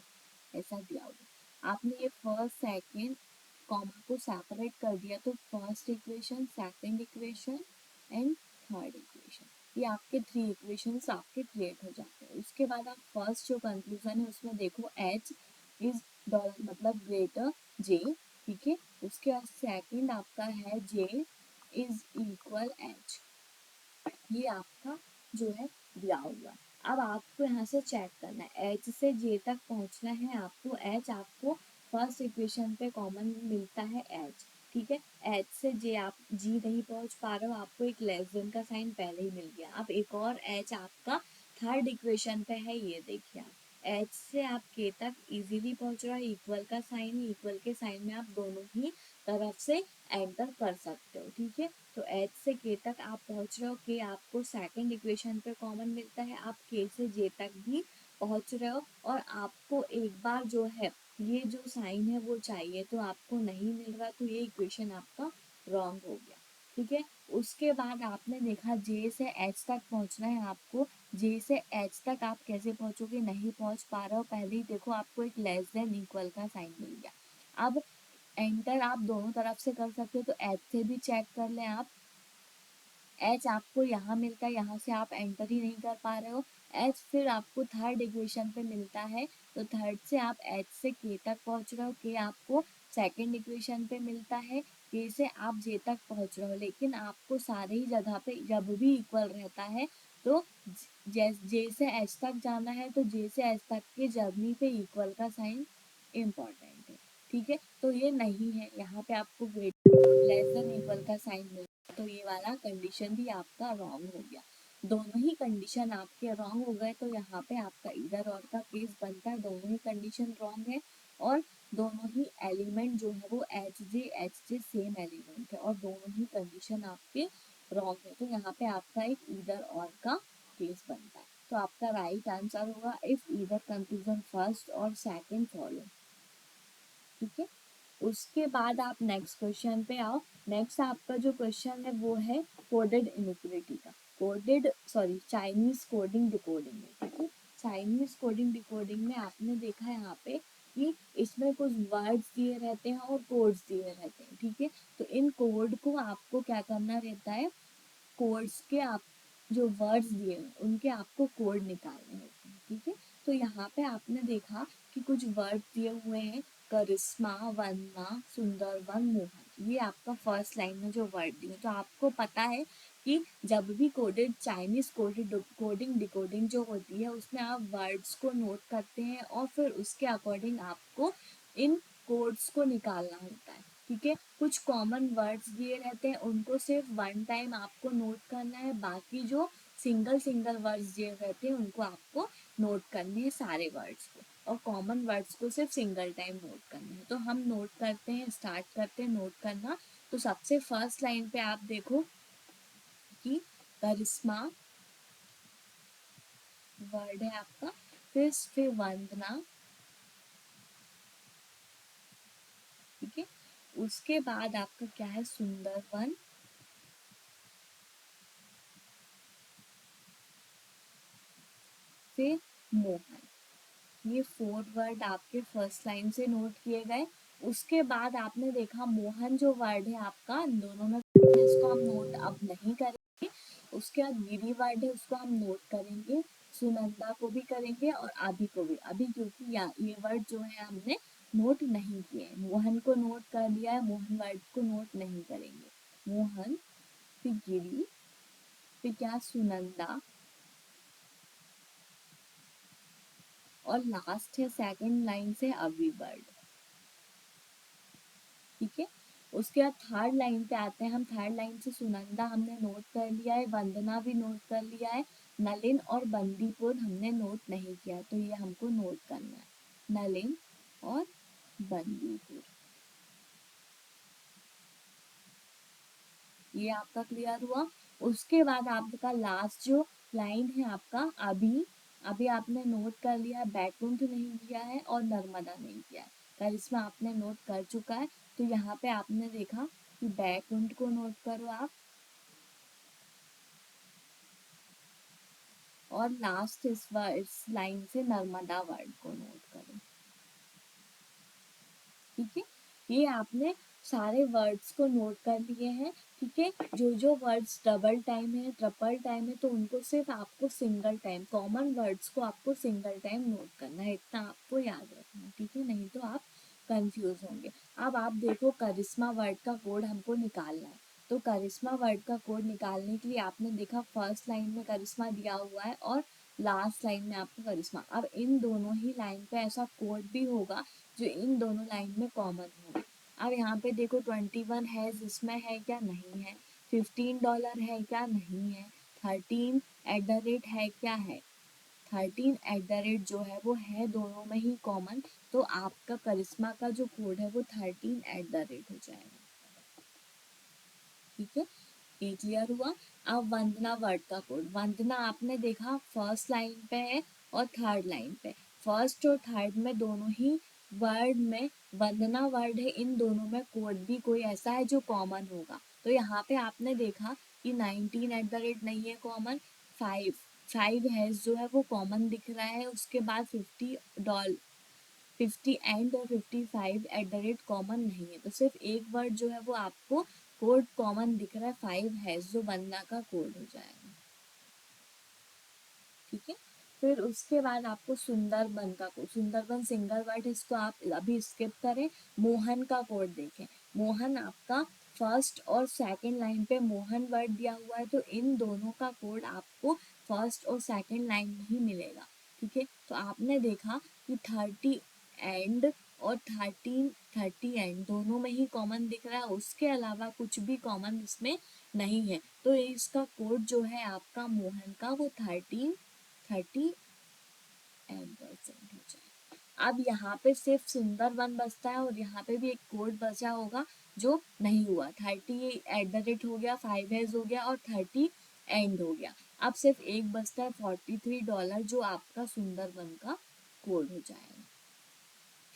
ऐसा दिया होगा। आपने ये फर्स्ट सेकंड कॉमा को सेपरेट कर दिया, तो first equation, second equation and third equation, ये आपके 3 इक्वेशंस आपके क्रिएट हो जाते हैं। उसके बाद आप फर्स्ट जो कंक्लूजन है उसमें देखो एच इज डॉलर मतलब ग्रेटर जे। ठीक है, उसके बाद सेकंड आपका है जे इज इक्वल एच, ये आपका जो है दिया हुआ है। अब आपको यहाँ से चेक करना है, एच से जे तक पहुँचना है आपको। एच आपको फर्स्ट इक्वेशन पे कॉमन मिलता है एच। ठीक है। एच से जे आप जी नहीं पहुंच पा रहे हो, आपको एक लेस देन का साइन पहले ही मिल गया। अब एक और एच आपका थर्ड इक्वेशन पे है, ये देखिए आप एच से आप के तक इजीली पहुंच रहा है, इक्वल का साइन है, इक्वल के साइन में आप दोनों ही तरफ से एंटर कर सकते हो। ठीक है, तो एच से के तक आप पहुंच रहे हो, के आपको सेकंड इक्वेशन पे कॉमन मिलता है, आप के से जे तक भी पहुंच रहे हो, और आपको एक बार जो है ये जो साइन है वो चाहिए, तो आपको नहीं मिल रहा, तो ये इक्वेशन आपका रॉन्ग हो गया। ठीक है, उसके बाद आपने देखा जे से एच तक पहुंचना है आपको, जे से एच तक आप कैसे पहुंचोगे, नहीं पहुंच पा रहे हो, पहले ही देखो आपको एक लेस देन इक्वल का साइन मिल गया। अब एंटर आप दोनों तरफ से कर सकते हो, तो एच से भी चेक कर लें आप, एच आपको यहाँ मिलता है, यहाँ से आप एंटर ही नहीं कर पा रहे हो, एच फिर आपको थर्ड इक्वेशन पे मिलता है, तो थर्ड से आप एच से के तक पहुँच रहे हो, के आपको सेकंड इक्वेशन पे मिलता है, के से आप जे तक पहुँच रहे हो, लेकिन आपको सारे ही जगह पे जब भी इक्वल रहता है तो जे से एच तक जाना है, तो जे से एच तक के जर्नी पे इक्वल का साइन इम्पॉर्टेंट है। ठीक है, तो ये नहीं है, यहाँ पे आपको लेस देन इक्वल का साइन मिल, तो ये वाला कंडीशन भी आपका रॉन्ग हो गया। दोनों ही कंडीशन आपके रॉन्ग हो गए, तो यहाँ पे आपका इधर और का केस बनता है, दोनों ही कंडीशन रॉन्ग है, और दोनों ही एलिमेंट जो है वो एच जे सेम एलिमेंट है, और दोनों ही कंडीशन आपके रॉन्ग है, तो यहाँ पे आपका एक इधर और का केस बनता है। तो आपका राइट आंसर होगा इफ ईदर कंक्लूजन फर्स्ट और सेकंड फॉलो। ठीक है, उसके बाद आप नेक्स्ट क्वेश्चन पे आओ। नेक्स्ट आपका जो क्वेश्चन है वो है कोडेड इनइक्विटी का, coded sorry Chinese coding decoding में। ठीक है, चाइनीज कोडिंग डिकोडिंग में आपने देखा यहाँ पे कि इसमें कुछ वर्ड्स दिए रहते हैं और कोड्स दिए रहते हैं। ठीक है, तो इन कोड को आपको क्या करना रहता है, कोड्स के आप जो वर्ड्स दिए हैं उनके आपको कोड निकालने होते हैं। ठीक है, तो यहाँ पे आपने देखा कि कुछ वर्ड दिए हुए हैं, करिश्मा, वंदना, सुंदरवन, मोहन, ये आपका फर्स्ट लाइन में जो वर्ड दिए, तो आपको पता है कि जब भी कोडेड चाइनीज कोडिंग डिकोडिंग जो होती है उसमें आप वर्ड्स को नोट करते हैं और फिर उसके अकॉर्डिंग आपको इन कोड्स को निकालना होता है। ठीक है, कुछ कॉमन वर्ड्स दिए रहते हैं, उनको सिर्फ वन टाइम आपको नोट करना है, बाकी जो सिंगल सिंगल वर्ड्स दिए रहते हैं उनको आपको नोट करने हैं सारे वर्ड्स को, और कॉमन वर्ड्स को सिर्फ सिंगल टाइम नोट करना है। तो हम नोट करते हैं, स्टार्ट करते हैं नोट करना। तो सबसे फर्स्ट लाइन पे आप देखो कि करिश्मा वर्ड है आपका, फिर वंदना। ठीक है, उसके बाद आपका क्या है, सुंदरवन, फिर मोहन। ये फोर वर्ड आपके फर्स्ट लाइन से नोट किए गए। उसके बाद आपने देखा मोहन जो वर्ड है आपका, इन दोनों में इसको हम नोट अब नहीं करेंगे। उसके बाद गिरी वर्ड है, उसको हम नोट करेंगे, सुनंदा को भी करेंगे और अभी को भी, अभी क्योंकि ये वर्ड जो है हमने नोट नहीं किए, मोहन को नोट कर लिया है, मोहन वर्ड को नोट नहीं करेंगे। मोहन, फिर गिरी, फिर क्या, सुनंदा, और लास्ट है सेकंड लाइन से अभी वर्ड। ठीक है, उसके बाद थर्ड लाइन पे आते हैं हम। थर्ड लाइन से सुनंदा हमने नोट कर लिया है, वंदना भी नोट कर लिया है, नलिन और बंदीपुर हमने नोट नहीं किया, तो ये हमको नोट करना है, नलिन और बंदीपुर। ये आपका क्लियर हुआ। उसके बाद आपका लास्ट जो लाइन है आपका अभी, अभी आपने नोट कर लिया, बैकुंठ नहीं किया है और नर्मदा नहीं किया है, करिश्मा आपने नोट कर चुका है, तो यहाँ पे आपने देखा कि बैकुंठ को नोट करो आप, और लास्ट इस लाइन से नर्मदा वर्ड को नोट करो। ठीक है, ये आपने सारे वर्ड्स को नोट कर लिए हैं। ठीक है, जो जो वर्ड्स डबल टाइम है, ट्रिपल टाइम है, तो उनको सिर्फ आपको सिंगल टाइम, कॉमन वर्ड्स को आपको सिंगल टाइम नोट करना है, इतना आपको याद रखना है। ठीक है, नहीं तो आप कंफ्यूज होंगे। अब आप देखो करिश्मा वर्ड का कोड हमको निकालना है, तो करिश्मा वर्ड का कोड निकालने के लिए आपने देखा फर्स्ट लाइन में करिश्मा दिया हुआ है और लास्ट लाइन में आपको करिश्मा। अब इन दोनों ही लाइन पे ऐसा कोड भी होगा जो इन दोनों लाइन में कॉमन होगा। अब यहाँ पे देखो 21 है, इसमें है क्या, नहीं है। $15 है क्या, नहीं है। 13 एट द रेट है क्या, है। 13 एट द रेट जो है वो है दोनों में ही कॉमन, तो आपका करिश्मा का जो कोड है वो 13 एट द रेट हो जाएगा। ठीक है, ये क्लियर हुआ। अब वंदना वर्ड का कोड, वंदना आपने देखा फर्स्ट लाइन पे है और थर्ड लाइन पे। फर्स्ट और थर्ड में दोनों ही वर्ड में वंदना वर्ड है, इन दोनों में कोड भी कोई ऐसा है जो कॉमन होगा। तो यहाँ पे आपने देखा कि 19 एट द रेट नहीं है कॉमन, 5 है जो है वो कॉमन दिख रहा है, उसके बाद $50 एंड और 55 एट द रेट कॉमन नहीं है। तो सिर्फ एक वर्ड जो है वो आपको कोड कॉमन दिख रहा है, 5 है जो वंदना का कोड हो जाएगा। ठीक है, फिर उसके बाद आपको सुंदरबन का कोड, सुंदरबन सिंगल वर्ड, इसको आप अभी स्किप करें। मोहन का कोड देखें, मोहन आपका फर्स्ट और सेकंड लाइन पे मोहन वर्ड दिया हुआ है, तो इन दोनों का कोड आपको फर्स्ट और सेकंड लाइन में ही मिलेगा। ठीक है, तो आपने देखा कि 30 एंड और 30 एंड दोनों में ही कॉमन दिख रहा है, उसके अलावा कुछ भी कॉमन इसमें नहीं है, तो इसका कोड जो है आपका मोहन का वो 30% हो जाए। अब यहाँ पे सिर्फ सुंदरबन बचता है और यहाँ पे भी एक कोड बचा होगा जो नहीं हुआ। 30 एट द रेट हो गया, 5 एज हो गया और 30 एंड हो गया। अब सिर्फ एक बचता है $43 जो आपका सुंदरबन का कोड हो जाएगा।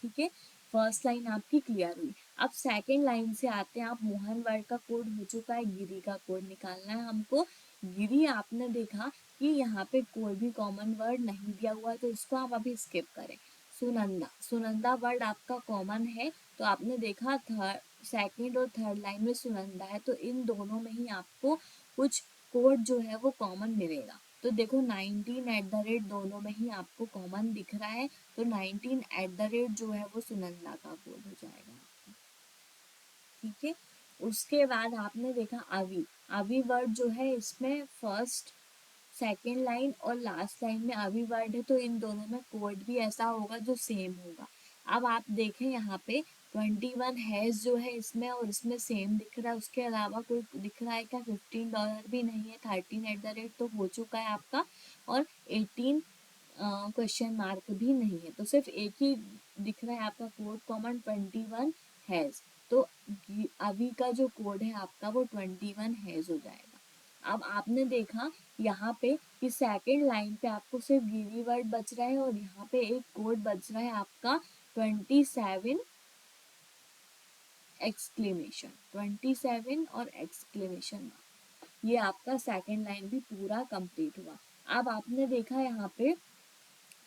ठीक है, फर्स्ट लाइन आपकी क्लियर हुई। अब सेकंड लाइन से आते हैं, आप मोहन वर्ड का कोड हो चुका है, गिरी का कोड निकालना है हमको। गिरी आपने देखा कि यहाँ पे कोई भी कॉमन वर्ड नहीं दिया हुआ है, तो इसको आप अभी स्किप करें। सुनंदा, सुनंदा वर्ड आपका कॉमन है, तो आपने देखा थर्ड सेकंड और थर्ड लाइन में सुनंदा है, तो इन दोनों में ही आपको कुछ कोड जो है वो कॉमन मिलेगा। तो देखो 19 एट द रेट दोनों में ही आपको कॉमन दिख रहा है, तो 19 एट द रेट जो है वो सुनंदा का कोड हो जाएगा। ठीक है, उसके बाद आपने देखा अभी, अभी वर्ड जो है इसमें फर्स्ट सेकेंड लाइन और लास्ट लाइन में अभी वर्ड है, तो इन दोनों में कोड भी ऐसा होगा जो सेम होगा। अब आप देखें यहाँ पे 21 हैज जो है इसमें और इसमें सेम दिख रहा है, उसके अलावा कोई दिख रहा है क्या, $15 भी नहीं है, 13 एट द रेट तो हो चुका है आपका, और 18 क्वेश्चन मार्क भी नहीं है, तो सिर्फ एक ही दिख रहा है आपका कोड कॉमन, 21 हैज। तो अभी का जो कोड है आपका वो 21 हैज हो जाएगा। अब आपने देखा यहाँ पे कि सेकंड लाइन पे आपको सिर्फ गिरी वर्ड बच रहा है और यहाँ पे एक कोड बच रहा है आपका 27 एक्सक्लेमेशन, 27 और एक्सक्लेमेशन, ये आपका सेकंड लाइन भी पूरा कंप्लीट हुआ। अब आपने देखा यहाँ पे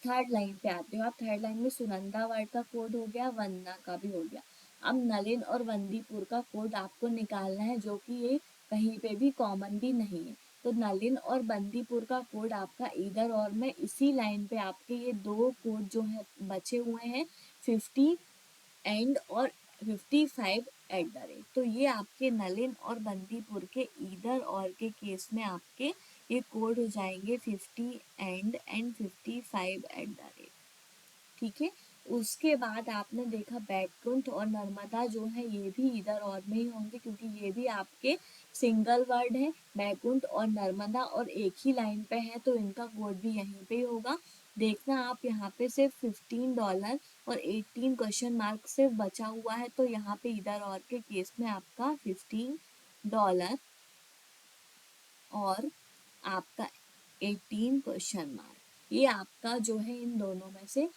थर्ड लाइन पे आते हो आप, थर्ड लाइन में सुनंदा वर्ड का कोड हो गया, वंदना का भी हो गया। अब नलिन और वंदीपुर का कोड आपको निकालना है, जो कि ये कहीं पे भी कॉमन भी नहीं है। तो नलिन और बंदीपुर का कोड आपका इधर और में इसी लाइन पे आपके ये दो कोड जो है बचे हुए हैं, 50 एंड और 55 एट द रेट, तो ये आपके नलिन और बंदीपुर के इधर और के केस में आपके ये कोड हो जाएंगे 50 एंड 55 एट द रेट। ठीक है, उसके बाद आपने देखा बैकुंठ और नर्मदा जो है ये भी इधर और में ही होंगे, क्योंकि ये भी आपके सिंगल वर्ड है, बैकुंठ और नर्मदा, और एक ही लाइन पे है, तो इनका कोड भी यहीं पे ही होगा। देखना आप यहाँ पे सिर्फ $15 और 18 क्वेश्चन मार्क सिर्फ बचा हुआ है, तो यहाँ पे इधर और के केस में आपका $15 और आपका 18 क्वेश्चन मार्क, ये आपका जो है इन दोनों में से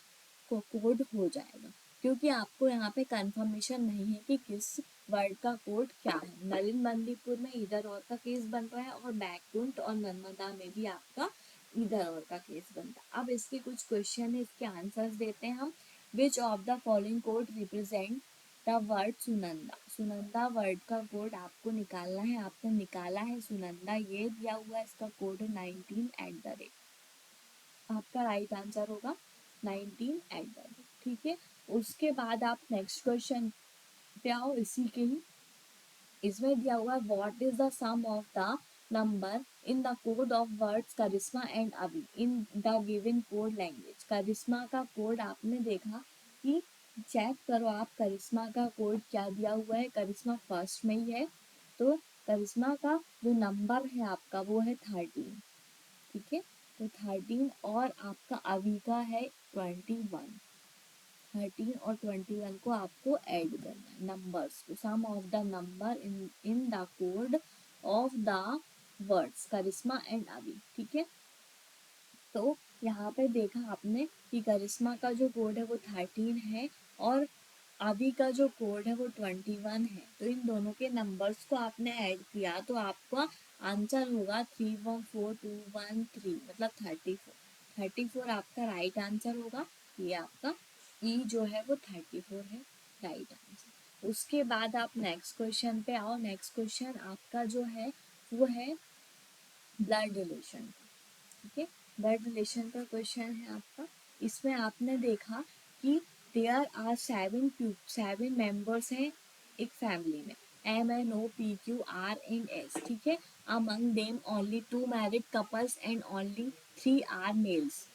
कोड हो जाएगा, क्योंकि आपको यहाँ पे कंफर्मेशन नहीं है कि किस वर्ड का कोड क्या है। नलिन बंदीपुर में इधर और का केस बन रहा है और बैकुंठ और नर्मदा में भी आपका इधर और का केस बनता है। अब इसके कुछ क्वेश्चन है, इसके आंसर्स देते हैं हम। Which of the following code represent the word Sunanda, Sunanda word का कोड आपको निकालना है, आपने निकाला है सुनंदा, ये दिया हुआ है, इसका कोड है 19 एट द रेट, आपका राइट आंसर होगा 19 एट द रेट। ठीक है, उसके बाद आप नेक्स्ट क्वेश्चन पे आओ, इसी के ही इसमें दिया हुआ है what is the sum of the number in the code of words Karishma and Abhi in the given code language. Karishma का कोड आपने देखा कि चेक करो आप करिश्मा का कोड क्या दिया हुआ है। करिश्मा फर्स्ट में ही है, तो करिश्मा का जो नंबर है आपका वो है 13। ठीक है, तो 13 और आपका अभी का है 21। 13 और 21 को आपको ऐड करना है नंबर्स को, sum of the number in the code of the words Karishma and Abhi. ठीक है, तो यहाँ पे देखा आपने कि करिश्मा का जो कोड है वो 13 है और अभी का जो कोड है वो 21 है। तो इन दोनों के नंबर्स को आपने ऐड किया तो आपका आंसर होगा 314213, मतलब 34। 34 आपका राइट आंसर होगा। ये आपका ई जो है वो 34 है राइट आंसर। उसके बाद आप नेक्स्ट क्वेश्चन पे आओ। नेक्स्ट क्वेश्चन आपका जो है वो है ब्लड रिलेशन। ठीक है, ब्लड रिलेशन का क्वेश्चन है आपका। इसमें आपने देखा कि देयर आर 7 मेंबर्स हैं एक फैमिली में, MNOPQRNS। ठीक है, among them only 2 married couples and only 3 are males.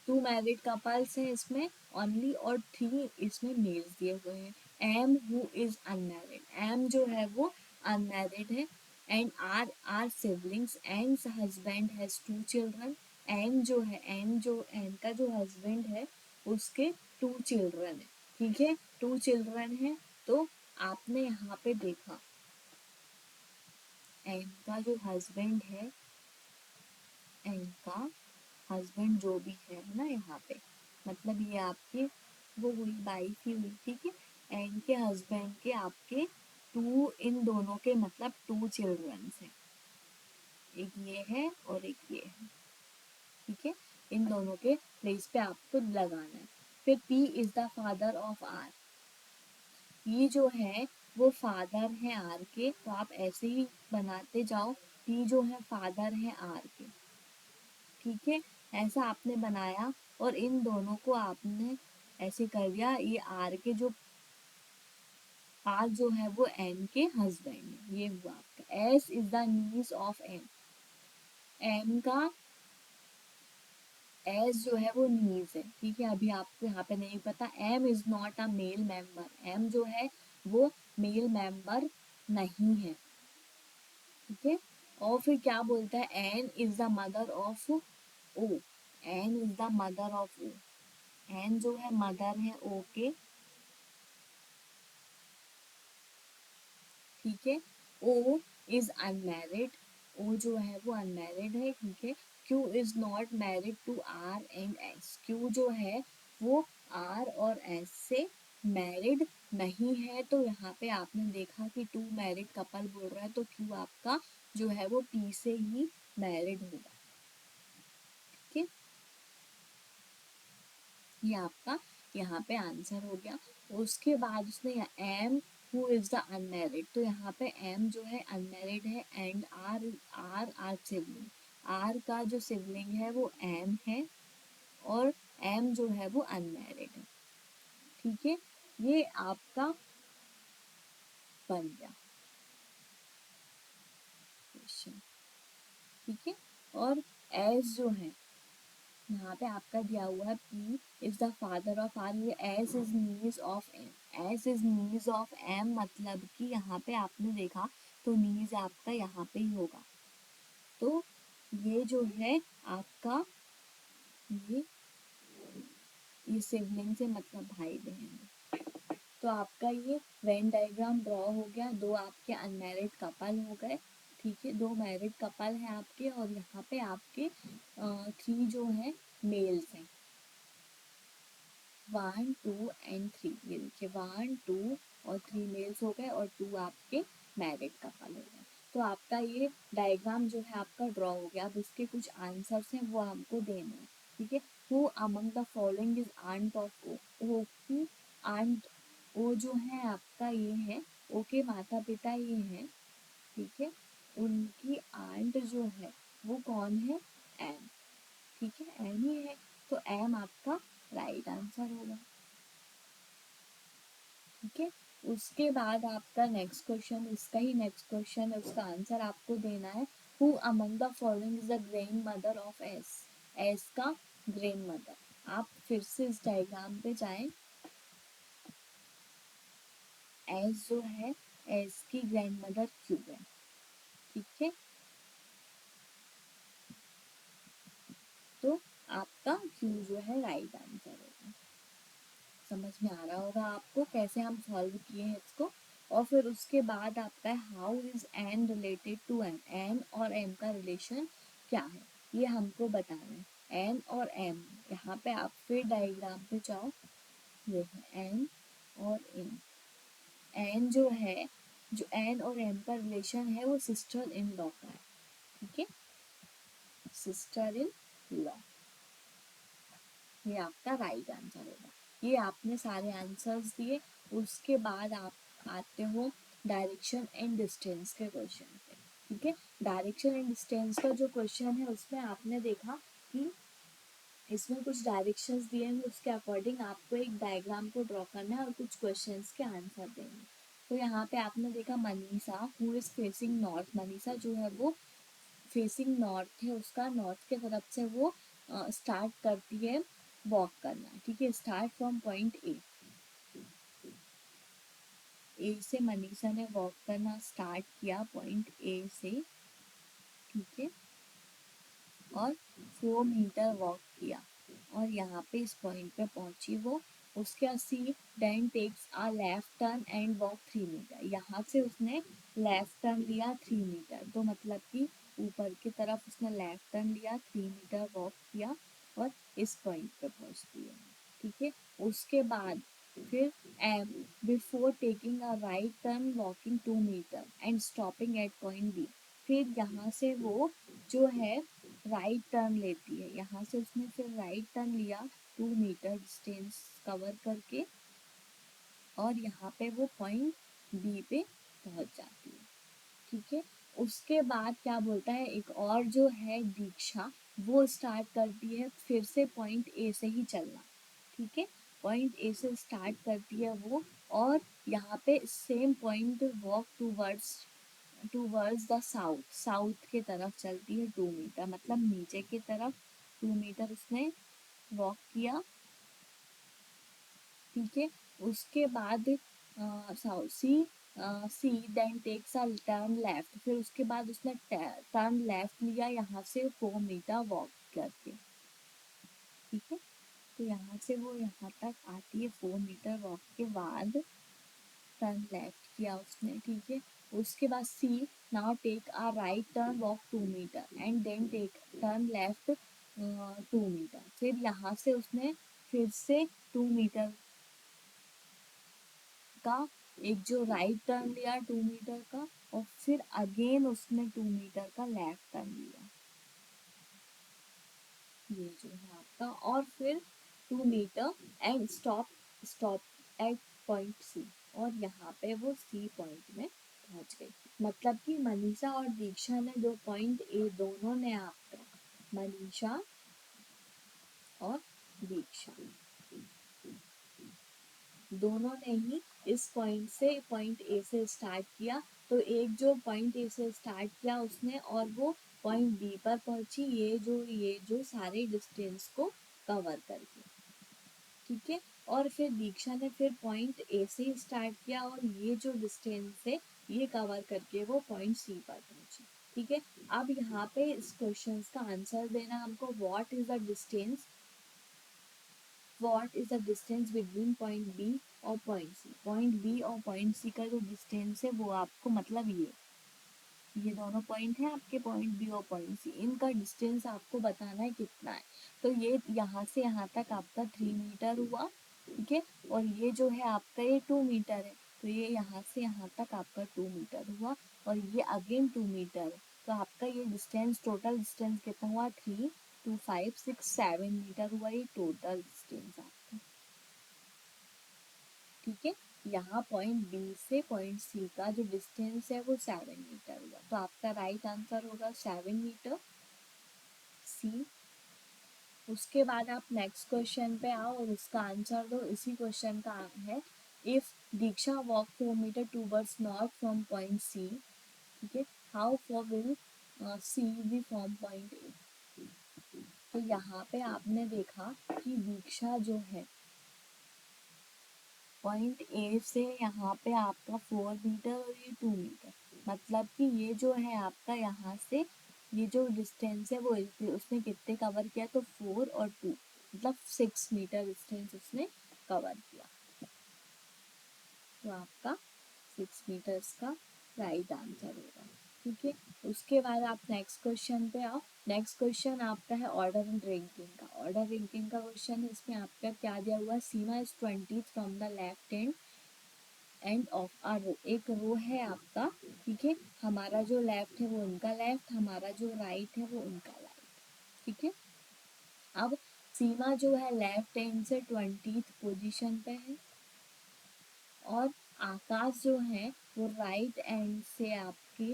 2 married couples हैं इसमें ओनली और 3 इसमें मेल्स दिए हुए हैं। M who is unmarried, M जो है वो अनमैरिड है। And R siblings, and husband has 2 children. N का जो हस्बैंड है उसके 2 चिल्ड्रन है। ठीक है, 2 चिल्ड्रन है। तो आपने यहाँ पे देखा एन का जो हस्बैंड है, एन का हस्बैंड जो भी है ना यहाँ पे, मतलब ये आपके वो हुई वाइफ ही हुई। ठीक है, एंड के हस्बैंड के आपके 2, इन दोनों के मतलब 2 चिल्ड्रन हैं, एक ये है और एक ये है। ठीक है, इन दोनों के प्लेस पे आपको लगाना है। फिर P is the father of R, ये जो है वो फादर है आर के, तो आप ऐसे ही बनाते जाओ। पी जो है फादर है आर के। ठीक है, ऐसा आपने बनाया और इन दोनों को आपने ऐसे कर दिया। ये आर के जो आर जो है वो एन के हस्बैंड है, ये हुआ आपका। S is the niece of M, M का एस जो है वो नीज है। ठीक है, अभी आपको यहाँ पे नहीं पता, M is not a male member, M जो है वो मेल मेंबर नहीं है। ठीक है, और फिर क्या बोलता है, N is the mother of O, N is the mother of O, N जो है मदर है ओ के। ठीक है, ओ इज अनमैरिड, ओ जो है वो अनमैरिड है। ठीक है, Q is not married to R and S, Q जो है वो आर और एस से मैरिड नहीं है। तो यहाँ पे आपने देखा कि 2 मैरिड कपल बोल रहा है, तो क्यू आपका जो है वो पी से ही मैरिड होगा। ठीक है, ये आपका यहाँ पे आंसर हो गया। उसके बाद उसने M who is the unmarried, तो यहाँ पे एम जो है अनमैरिड है and R R sibling, R का जो सिबलिंग है वो एम है और एम जो है वो अनमैरिड है। ठीक है, ये आपका बन गया क्वेश्चन। ठीक है, और एस जो है यहाँ पे आपका दिया हुआ है P is the father of R, ये S is niece of M, S is niece of M, मतलब कि यहाँ पे आपने देखा तो नीज आपका यहाँ पे ही होगा। तो ये जो है आपका ये ये सिबलिंग से मतलब भाई बहन है। तो आपका ये वेन डायग्राम ड्रॉ हो गया। 2 आपके अनमैरिड कपल हो गए। ठीक है, 2 मैरिड कपल हैं आपके और यहाँ पे आपके 3 जो है मेल्स हैं, 1 2 एंड 3। ये देखिए 1 2 और 3 मेल्स हो गए और 2 आपके मैरिड कपल हो गए। तो आपका ये डायग्राम जो है आपका ड्रॉ हो गया। अब इसके कुछ आंसर्स हैं वो हमको देना है। ठीक है, who among the following is aunt of O, O की आंट, ओ जो है आपका ये है, ओ के माता पिता ये हैं। ठीक है, उनकी आंट जो है वो कौन है, एम। ठीक है, एम ही है, तो एम आपका राइट आंसर होगा। ठीक है, उसके बाद आपका नेक्स्ट क्वेश्चन, इसका ही नेक्स्ट क्वेश्चन है, उसका आंसर आपको देना है। Who among the following is the grand mother of S, S का ग्रैंड मदर। आप फिर से इस डायग्राम पे जाएं एस जो है, एस की ग्रैंडमदर क्यू है। ठीक है, तो आपका क्यू जो है राइट आंसर होगा। समझ में आ रहा होगा आपको कैसे हम सॉल्व किए हैं इसको। और फिर उसके बाद आपका है how is N related to M, N और एम का रिलेशन क्या है ये हमको बताना है। एन और एम, यहाँ पे आप फिर डायग्राम पे जाओ, देखो एन और एम। एन जो है, जो एन और एम का रिलेशन है वो सिस्टर इन लॉ का है। ठीक है, सिस्टर इन लॉ, ये आपका राइट आंसर होगा। ये आपने सारे आंसर्स दिए। उसके बाद आप आते हो डायरेक्शन एंड डिस्टेंस के क्वेश्चन पे। ठीक है, डायरेक्शन एंड डिस्टेंस का जो क्वेश्चन है उसमें आपने देखा कि इसमें कुछ डायरेक्शंस दिए हैं, उसके अकॉर्डिंग आपको एक डायग्राम को ड्रॉ करना है और कुछ क्वेश्चंस के आंसर देंगे। तो यहाँ पे आपने देखा Manisha who is facing north, Manisha जो है वो फेसिंग नॉर्थ है, उसका नॉर्थ के तरफ से वो स्टार्ट करती है वॉक करना। ठीक है, स्टार्ट फ्रॉम पॉइंट ए से मनीषा ने वॉक करना स्टार्ट किया पॉइंट ए से। ठीक है, और 4 मीटर वॉक किया और यहाँ पे इस पॉइंट पे पहुंची वो। उसके बाद C then takes a left turn and walk 3 metre, यहाँ से उसने लेफ्ट टर्न लिया 3 मीटर, तो मतलब कि ऊपर की तरफ उसने लेफ्ट टर्न लिया 3 मीटर वॉक किया और इस पॉइंट पे पहुंचती है। ठीक है, उसके बाद फिर M before taking a right turn walking 2 metre and stopping at point B, फिर यहाँ से वो जो है राइट टर्न लेती है। यहाँ से उसने फिर राइट टर्न लिया 2 मीटर डिस्टेंस कवर करके और यहाँ पे वो पॉइंट बी पे पहुंच जाती है। ठीक है, उसके बाद क्या बोलता है, एक और जो है दीक्षा, वो स्टार्ट करती है फिर से पॉइंट ए से ही चलना। ठीक है, पॉइंट ए से स्टार्ट करती है वो और यहाँ पे same point walk towards the south, south के तरफ चलती है 2 मीटर, मतलब नीचे की तरफ 2 मीटर उसने वॉक किया। ठीक है, उसके बाद C C then takes a turn left, फिर उसके बाद उसने टर्न लेफ्ट लिया यहाँ से 4 मीटर वॉक करके। ठीक है, तो यहाँ से वो यहाँ तक आती है 4 मीटर वॉक के बाद टर्न लेफ्ट किया उसने। ठीक है, उसके बाद C now take a right turn walk 2 metre and then take turn left 2 metre, फिर यहाँ से उसने फिर से 2 मीटर का एक जो राइट टर्न लिया 2 मीटर का और फिर अगेन उसने 2 मीटर का लेफ्ट टर्न लिया। ये जो है आपका, और फिर 2 metre and stop at point C, और यहाँ पे वो सी पॉइंट में पहुंच गई। मतलब कि मनीषा और दीक्षा ने जो पॉइंट ए, दोनों ने आपका मनीषा और दीक्षा दोनों ने ही इस पॉइंट से पॉइंट ए से स्टार्ट किया। तो एक जो पॉइंट ए से स्टार्ट किया उसने और वो पॉइंट बी पर पहुंची, ये जो सारे डिस्टेंस को कवर करके। ठीक है, और फिर दीक्षा ने फिर पॉइंट ए से स्टार्ट किया और ये जो डिस्टेंस है ये कवर करके वो पॉइंट सी पर पहुंची। ठीक है, अब यहाँ पे इस क्वेश्चन का आंसर देना हमको, what is the distance between point B और पॉइंट सी। पॉइंट बी और पॉइंट सी का जो डिस्टेंस है वो आपको, मतलब ये दोनों पॉइंट है आपके, पॉइंट बी और पॉइंट सी, इनका डिस्टेंस आपको बताना है कितना है। तो ये यहाँ से यहाँ तक आपका 3 मीटर हुआ। ठीक है, और ये जो है आपका ये 2 मीटर है, तो ये यहाँ से यहाँ तक आपका 2 मीटर हुआ और ये अगेन 2 मीटर है। तो आपका ये डिस्टेंस, टोटल डिस्टेंस कितना हुआ, 3 2 5 6 7 मीटर हुआ ये टोटल डिस्टेंस आपका। ठीक है, यहाँ पॉइंट बी से पॉइंट सी का जो डिस्टेंस है वो 7 मीटर हुआ, तो आपका राइट आंसर होगा 7 मीटर, सी। उसके बाद आप नेक्स्ट क्वेश्चन पे आओ और उसका आंसर दो। इसी क्वेश्चन का है, if Diksha walk 4 metre towards north from point C, ठीक है, how far will C be from point A. तो यहाँ पे आपने देखा कि दीक्षा जो है पॉइंट ए से यहाँ पे आपका 4 मीटर और ये 2 मीटर, मतलब कि ये जो है आपका यहाँ से ये जो डिस्टेंस है वो उसने कितने कवर किया, तो 4 और 2 मतलब 6 मीटर डिस्टेंस उसने कवर किया। तो आपका 6 मीटर्स का राइट आंसर होगा। ठीक है, उसके बाद आप नेक्स्ट क्वेश्चन पे आओ। नेक्स्ट क्वेश्चन आपका है ऑर्डर एंड रैंकिंग का। ऑर्डर रैंकिंग का क्वेश्चन है, इसमें आपका क्या दिया हुआ है, Seema is 20 from the left end of a row. एक रो है आपका, ठीक है, हमारा जो लेफ्ट है वो उनका लेफ्ट, हमारा जो राइट है वो उनका राइट। ठीक है, अब सीमा जो है लेफ्ट एंड से 20th पोजीशन पे है और आकाश जो है वो राइट एंड से आपके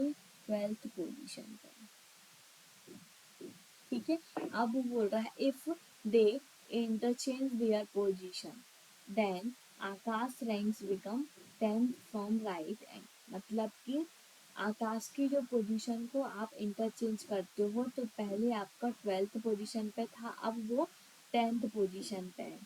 12th पोजीशन पे है। ठीक है, अब वो बोल रहा है if they interchange their position then Akash ranks become 10th from right end. मतलब कि आकाश की जो पोजीशन को आप इंटरचेंज करते हो, तो पहले आपका 12th पोजीशन पे था, अब वो 10th पोजीशन पे है।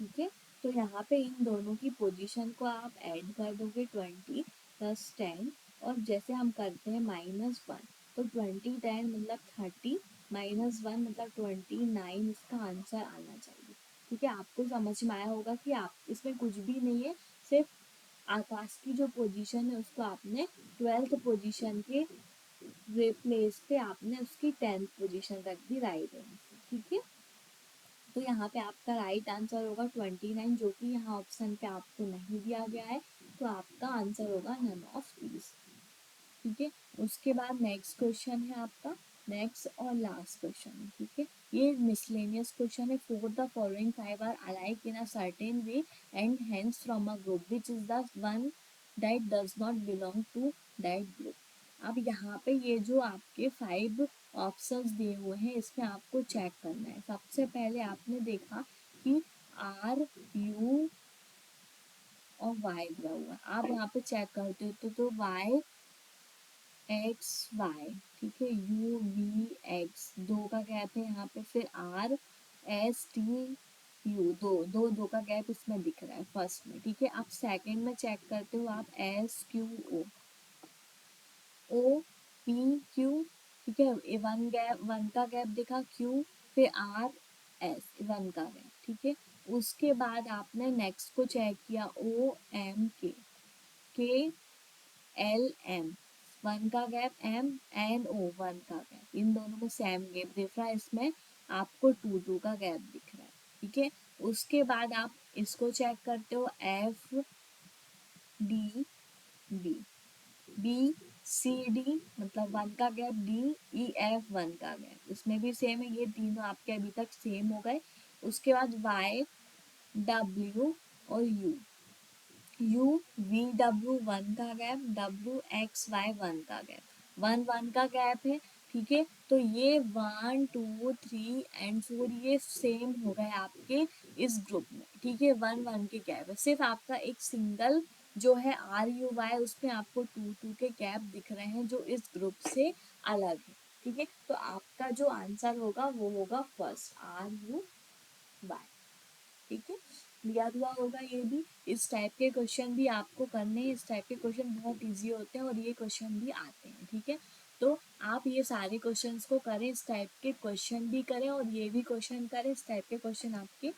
ठीक है, तो यहाँ पे इन दोनों की पोजीशन को आप ऐड कर दोगे 20 प्लस 10, और जैसे हम करते हैं -1, तो 20 10 मतलब 30 -1 मतलब 29, इसका आंसर आना चाहिए। ठीक है, आपको समझ में आया होगा कि आप इसमें कुछ भी नहीं है, सिर्फ आकाश की जो पोजीशन है उसको आपने 12th पोजीशन के प्लेस पे आपने उसकी 10th पोजीशन रख दी राइट हैंड से। ठीक है, तो यहाँ पे आपका राइट आंसर होगा 29, जो कि यहाँ ऑप्शन पे आपको नहीं दिया गया है, तो आपका आंसर होगा नन ऑफ दीज। ठीक है, उसके बाद नेक्स्ट क्वेश्चन है आपका, नेक्स्ट और लास्ट क्वेश्चन है। ठीक है, ये मिसलेनियस क्वेश्चन है। For the following 5 are alike in a certain way and hence from a group which is the one that does not belong to that group. अब यहाँ पे ये जो आपके 5 ऑप्शंस दिए हुए हैं, इसमें आपको चेक करना है। सबसे पहले आपने देखा कि आर यू और वाई दिया हुआ है, आप यहाँ पे चेक करते हो तो वाई एक्स वाई, ठीक है, यू वी एक्स, दो का गैप है यहाँ पे, फिर आर एस टी यू, दो का गैप इसमें दिख रहा है फर्स्ट में। ठीक है, आप सेकंड में चेक करते हो, आप S Q O, O P Q, ठीक है, वन का गैप दिखा क्यू, फिर आर एस वन का गैप। ठीक है, उसके बाद आपने नेक्स्ट को चेक किया O M K L M, one का gap, M N O one का गैप, इन दोनों में सेम गैप दिख रहा है, इसमें आपको 2 का गैप दिख रहा है। ठीक है, उसके बाद आप इसको चेक करते हो F D B, B C D मतलब 1 का गैप, डी ई एफ 1 का गैप, इसमें भी सेम है, ये तीनों आपके अभी तक सेम हो गए। उसके बाद वाई डब्ल्यू और यू वी डब्ल्यू 1 का गैप, डब्ल्यू एक्स वाई 1 का गैप, 1 का गैप है। ठीक है, तो ये 1 2 3 एंड 4 ये सेम हो गए आपके इस ग्रुप में। ठीक है, 1 के गैप है, सिर्फ आपका एक सिंगल जो है आर यू वाई, उसमें आपको 2 के गैप दिख रहे हैं जो इस ग्रुप से अलग है। ठीक है, तो आपका जो आंसर होगा वो होगा फर्स्ट आर यू वाई। ठीक है, क्लियर हुआ होगा ये भी। इस टाइप के क्वेश्चन भी आपको करने हैं, इस टाइप के क्वेश्चन बहुत इजी होते हैं और ये क्वेश्चन भी आते हैं। ठीक है, तो आप ये सारे क्वेश्चंस को करें, इस टाइप के क्वेश्चन भी करें और ये भी क्वेश्चन करें, इस टाइप के क्वेश्चन आपके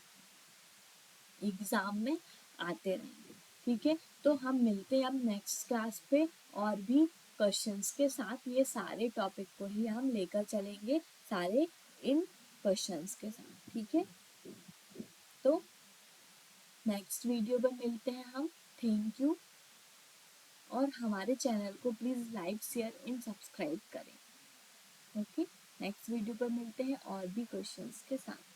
एग्जाम में आते रहेंगे। ठीक है, तो हम मिलते हैं अब नेक्स्ट क्लास पे और भी क्वेश्चंस के साथ। ये सारे टॉपिक को ही हम लेकर चलेंगे, सारे इन क्वेश्चंस के साथ। ठीक है, तो नेक्स्ट वीडियो पर मिलते हैं हम। थैंक यू, और हमारे चैनल को please like share and subscribe करें। ओके, नेक्स्ट वीडियो पर मिलते हैं और भी क्वेश्चंस के साथ।